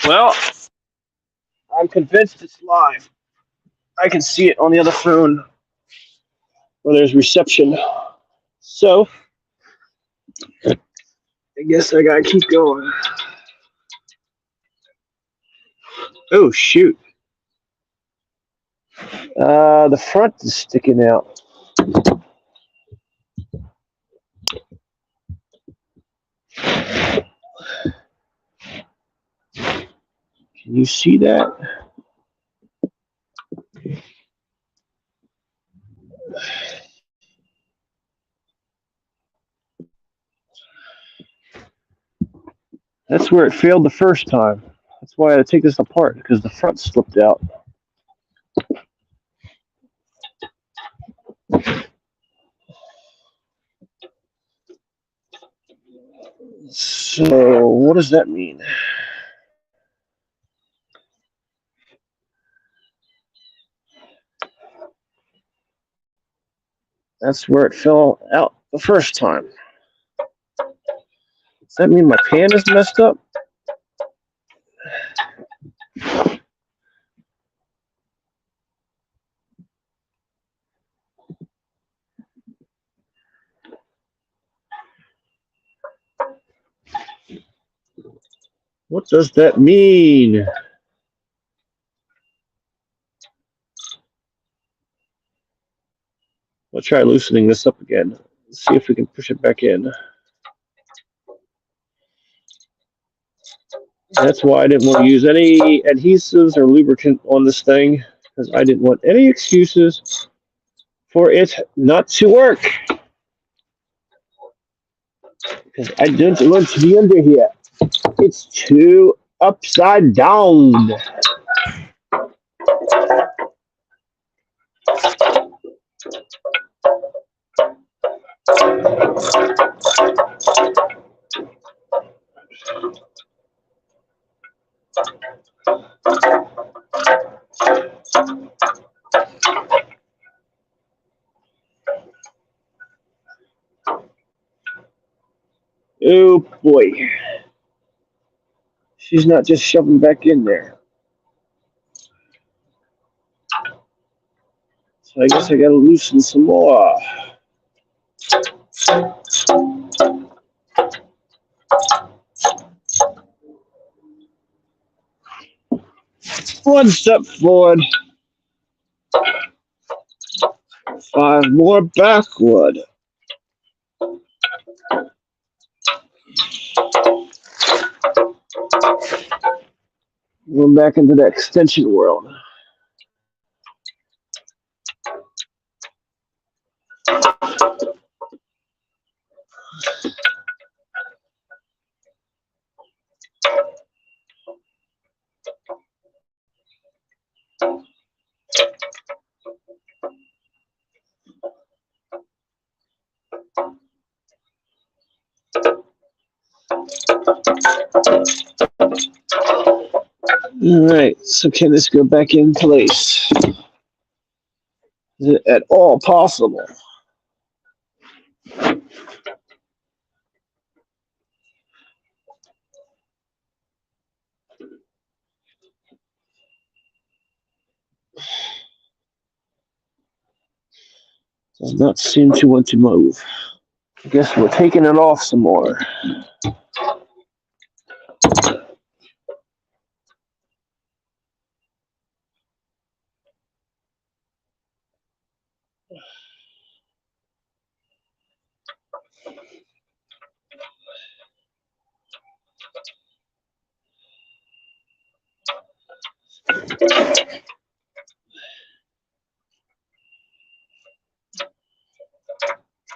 [SPEAKER 1] Well, I'm convinced it's live. I can see it on the other phone where there's reception. So, I guess I gotta keep going. Oh, shoot. The front is sticking out. Can you see that? That's where it failed the first time. That's why I had to take this apart, because the front slipped out. So, what does that mean? That's where it fell out the first time. Does that mean my pan is messed up? What does that mean? We'll try loosening this up again. Let's see if we can push it back in. That's why I didn't want to use any adhesives or lubricant on this thing, because I didn't want any excuses for it not to work. Because I don't want to be under here. It's too upside down. Oh boy. She's not just shoving back in there. So I guess I gotta loosen some more. One step forward. 5 more backward. We're back into the extension world. Alright, so can this go back in place? Is it at all possible? Does not seem to want to move. I guess we're taking it off some more.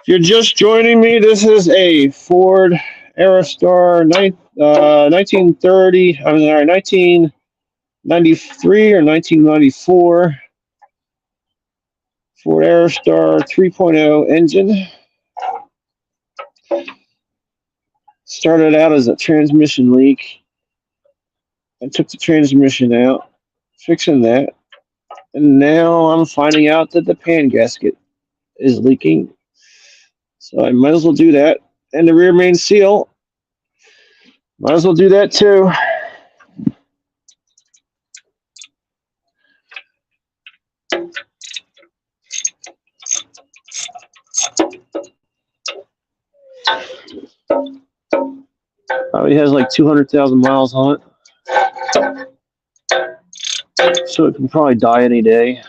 [SPEAKER 1] If you're just joining me, this is a Ford Aerostar 1993 or 1994 Ford Aerostar 3.0 engine. Started out as a transmission leak. I took the transmission out, fixing that, and now I'm finding out that the pan gasket is leaking. So I might as well do that. And the rear main seal, might as well do that too. Probably has like 200,000 miles on it. So it can probably die any day.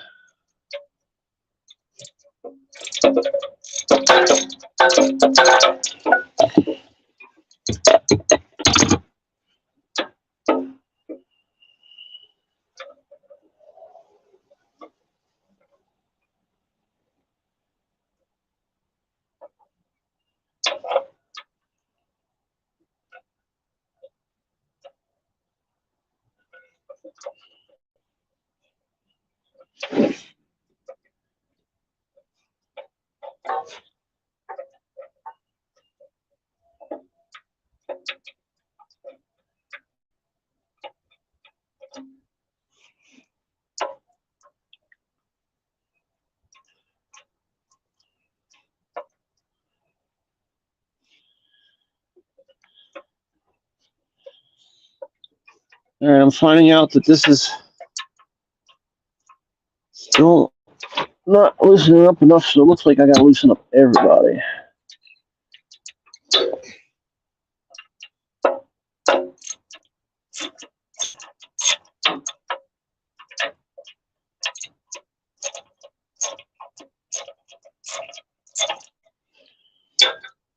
[SPEAKER 1] All right, I'm finding out that this is still not loosening up enough, so it looks like I gotta loosen up everybody.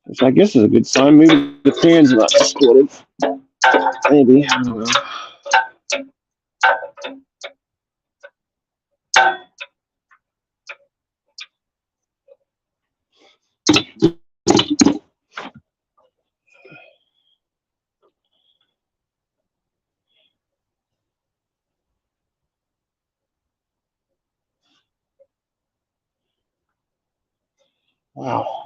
[SPEAKER 1] Which I guess is a good sign. Maybe the fan's not supportive. Maybe, I don't know. Wow.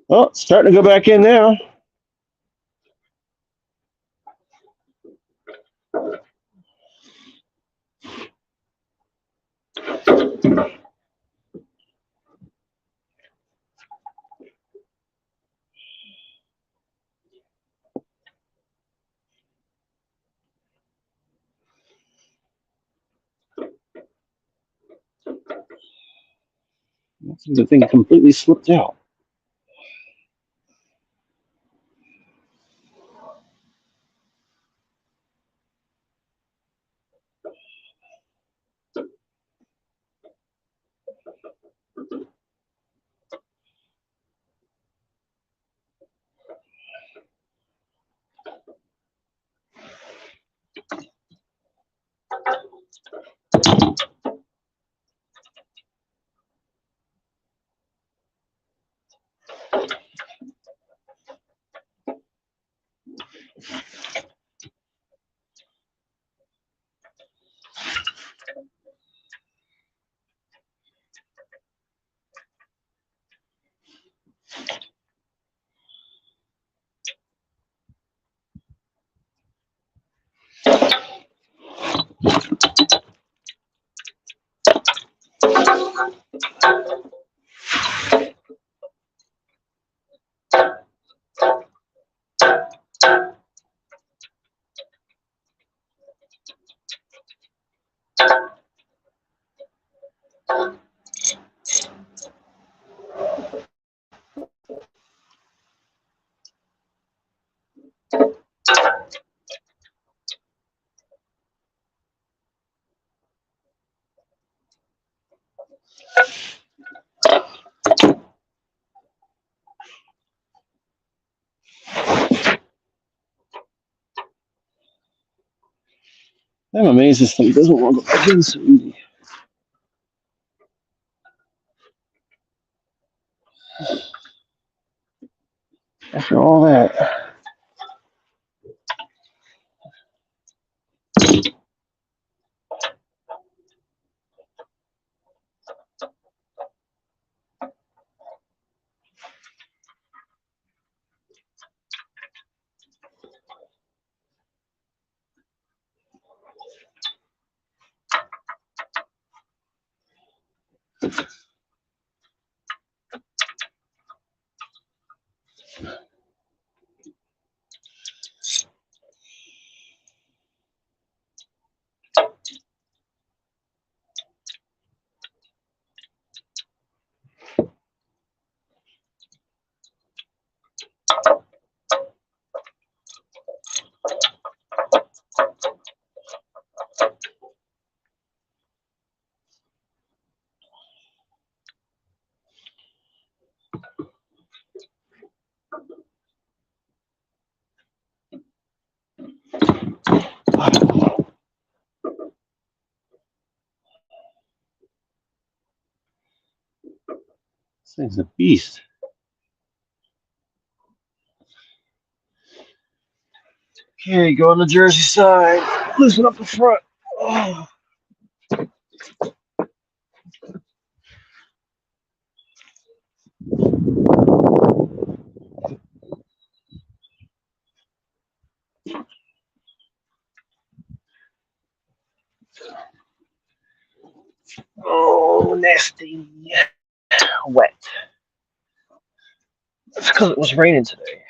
[SPEAKER 1] Oh, it's starting to go back in now. The thing completely slipped out. I'm amazed this thing doesn't want to go back in so easy. After all that. This thing's a beast. Okay, go on the Jersey side. Loosen up the front. Oh. Oh, nasty. Wet. That's because it was raining today.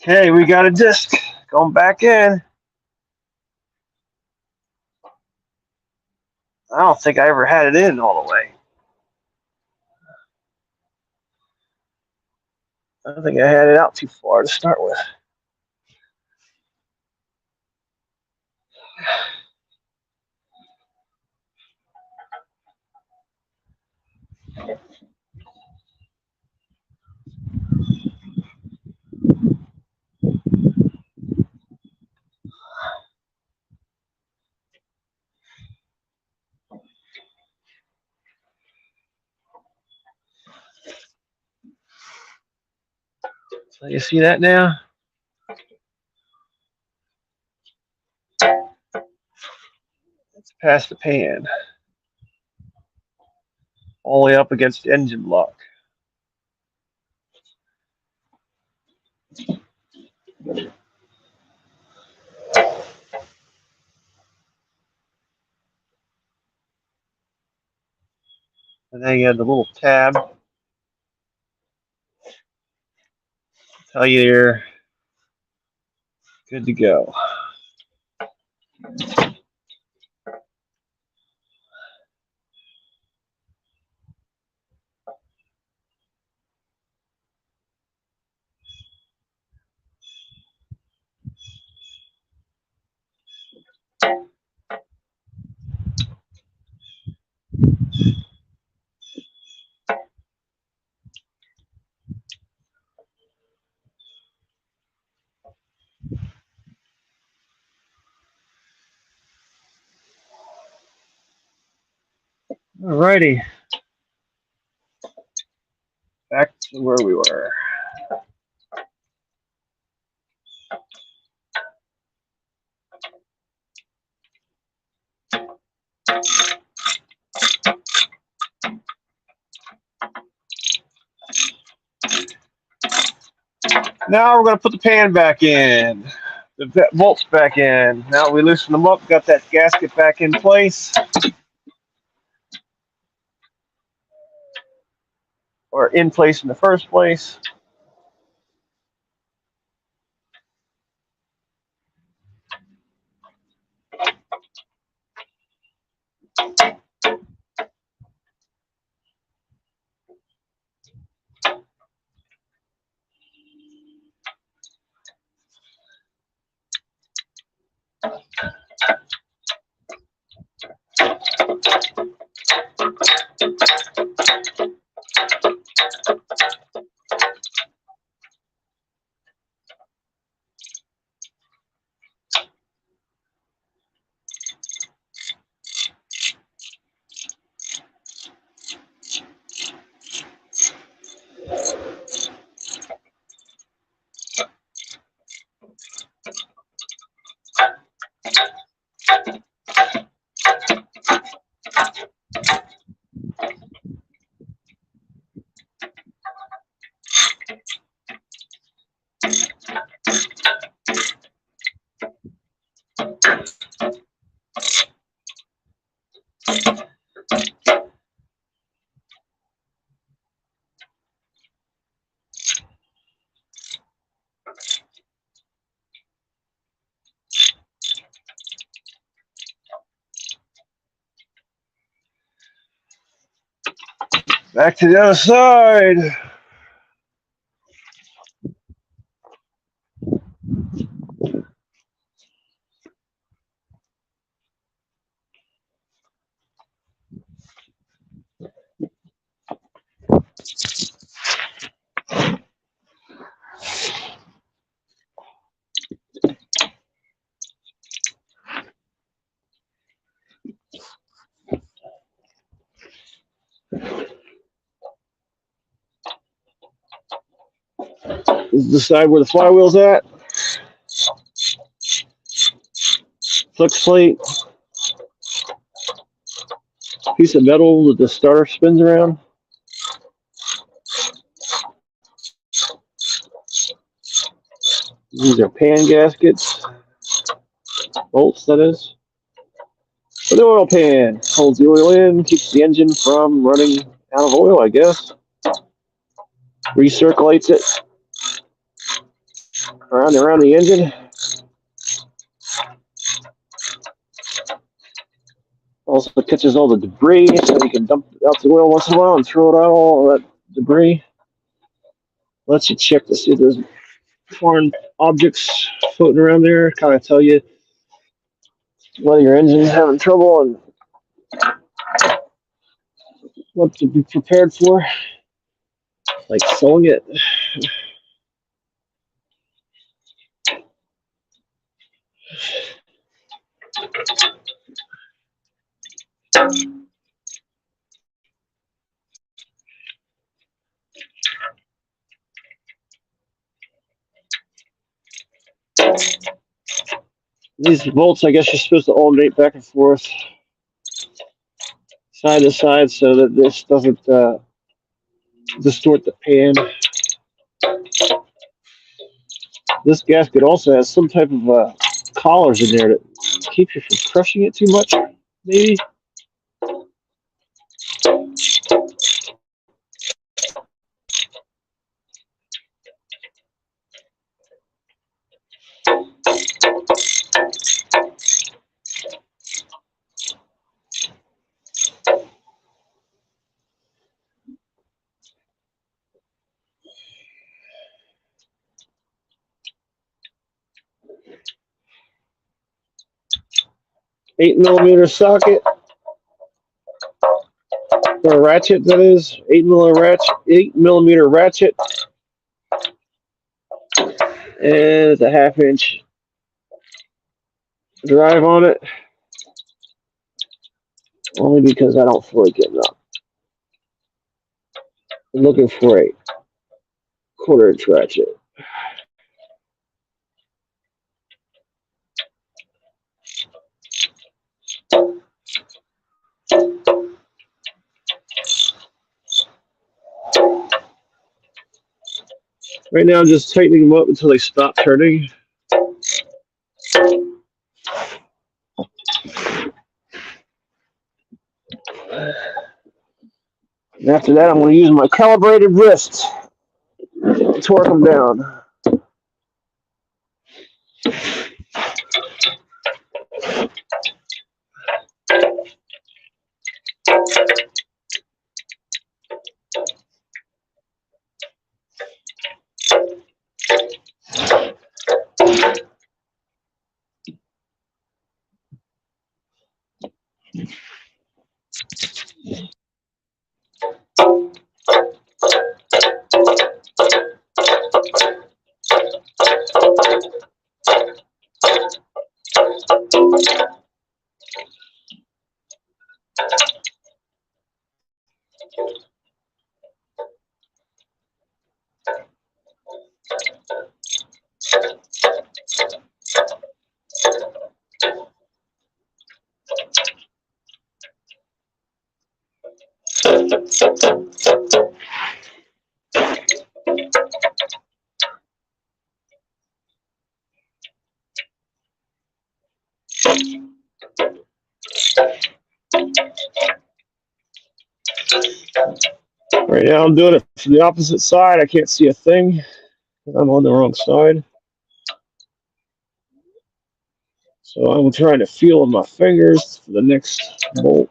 [SPEAKER 1] Okay, we got a disc going back in. I don't think I ever had it in all the way. I don't think I had it out too far to start with. So you see that now? It's past the pan. All the way up against the engine block. And then you have the little tab. Tell you you're good to go. Alrighty, back to where we were. Now we're going to put the pan back in, the bolts back in. Now we loosen them up, got that gasket back in place, or in place in the first place. Back to the other side. Decide where the flywheel's at. Flex plate. Piece of metal that the starter spins around. These are pan gaskets. Bolts, that is. For the oil pan. Holds the oil in, keeps the engine from running out of oil, I guess. Recirculates it around and around the engine. Also catches all the debris, so you can dump out the oil once in a while and throw it out, all that debris. Lets you check to see if there's foreign objects floating around there. Kind of tell you whether your engine's having trouble and what to be prepared for, like sewing it. These bolts, I guess you're supposed to alternate back and forth, side to side, so that this doesn't distort the pan. This gasket also has some type of collars in there that keep you from crushing it too much, maybe. Eight millimeter socket, or a ratchet, that is. 8 millimeter ratchet. And it's a 1/2 inch drive on it. only because I don't feel like getting up. I'm looking for a quarter-inch ratchet. Right now, I'm just tightening them up until they stop turning. And after that, I'm going to use my calibrated wrist to torque them down. Right now, I'm doing it from the opposite side. I can't see a thing. I'm on the wrong side. So I'm trying to feel with my fingers for the next bolt.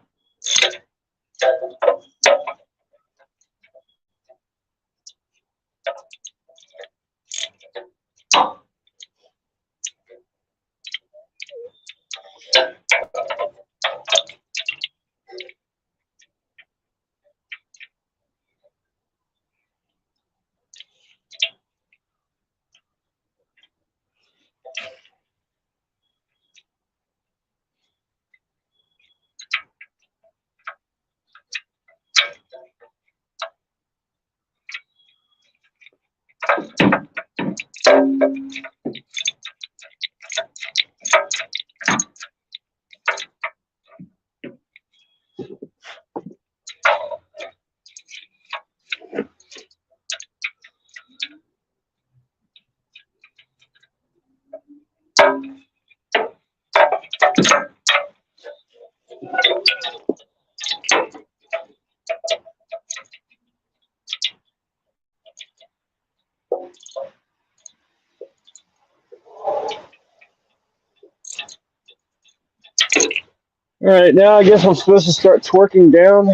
[SPEAKER 1] All right, now I guess I'm supposed to start twerking down,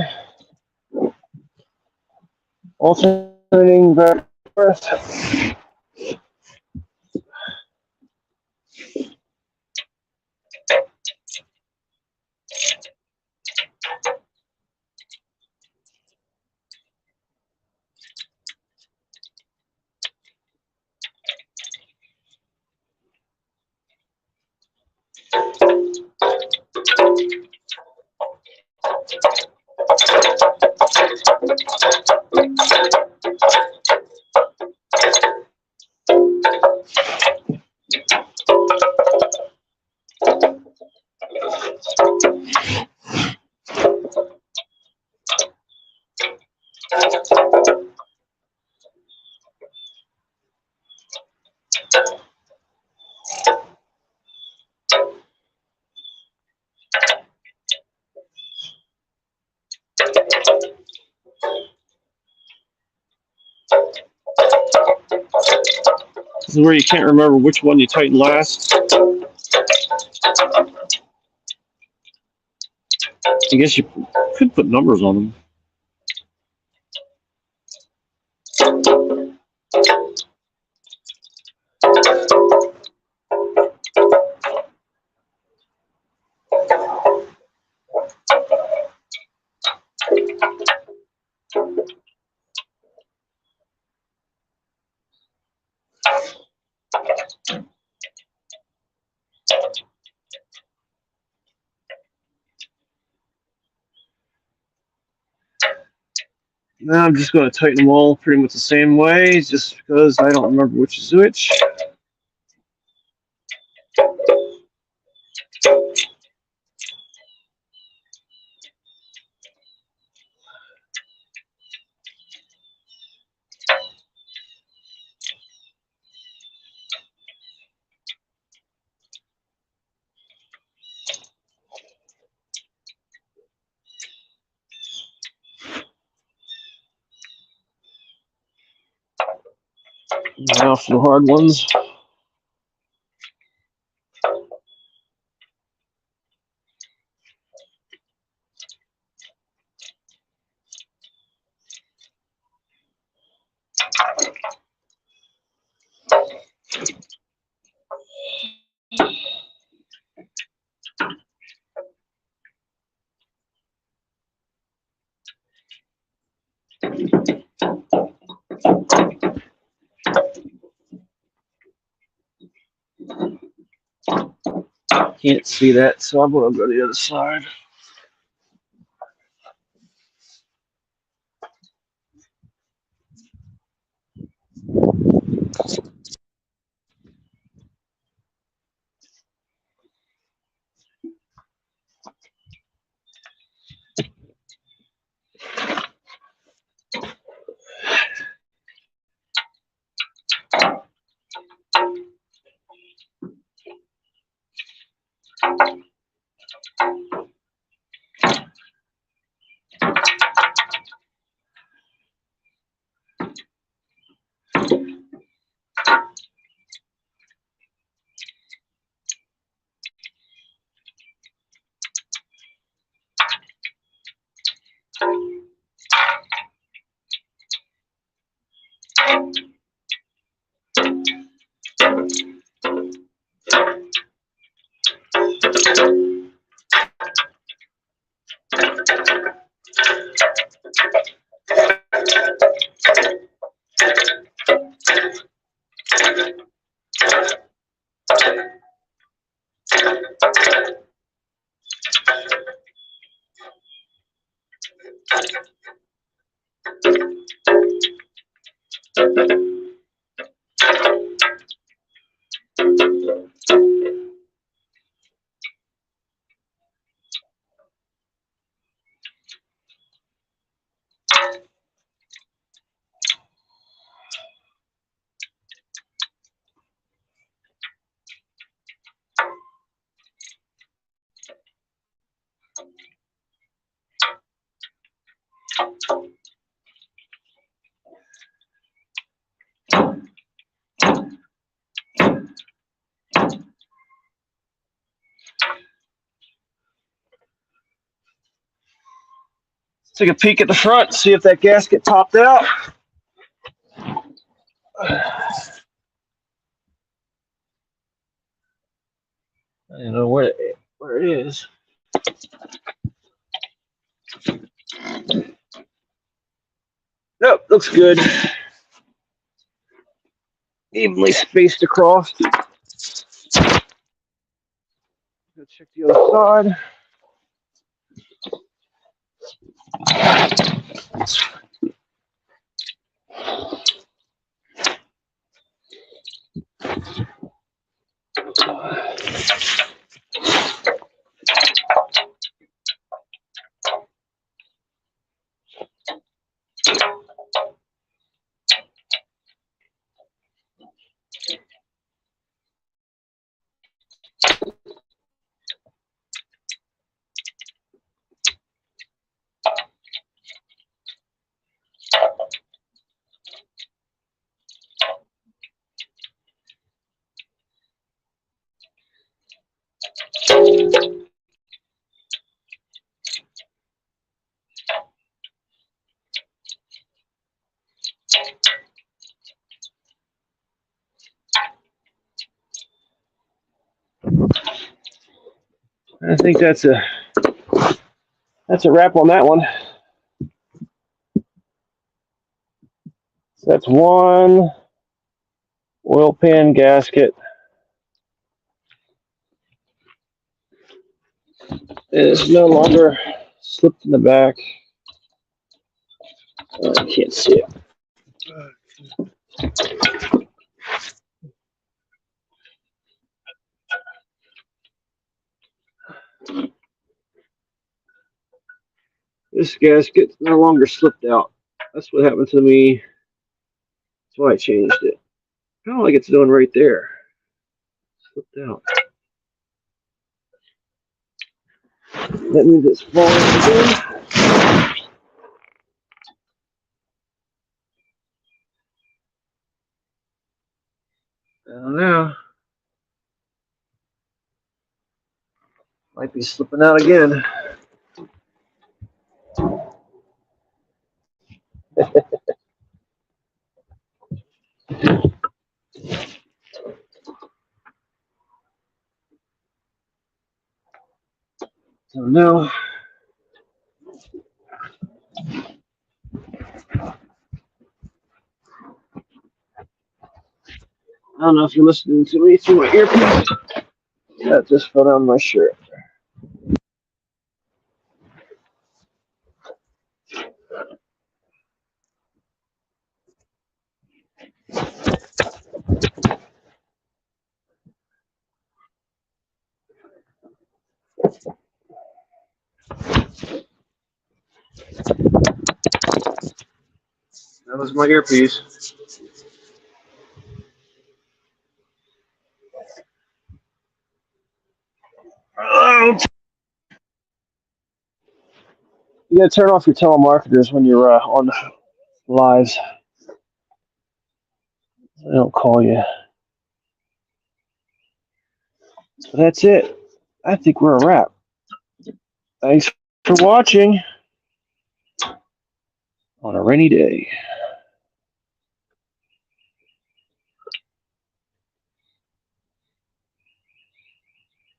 [SPEAKER 1] alternating back and forth. This is where you can't remember which one you tighten last. I guess you could put numbers on them. Now I'm just going to tighten them all pretty much the same way, just because I don't remember which is which. Now for the hard ones. Can't see that, so I'm going to go to the other side. Take a peek at the front, see if that gasket popped out. I don't know where it is. Nope, looks good. Evenly spaced across. Go check the other side. I think that's a wrap on that one. So that's one oil pan gasket. It is no longer slipped in the back. I can't see it. This gasket no longer slipped out. That's what happened to me. That's why I changed it. Kind of like it's doing right there. Slipped out. That means it's falling again. I don't know. Might be slipping out again. So now, I don't know if you're listening to me through my earpiece. That just fell down my shirt. That was my earpiece. You gotta turn off your telemarketers when you're on lives. They don't call you. So that's it. I think we're a wrap. Thanks for watching on a rainy day.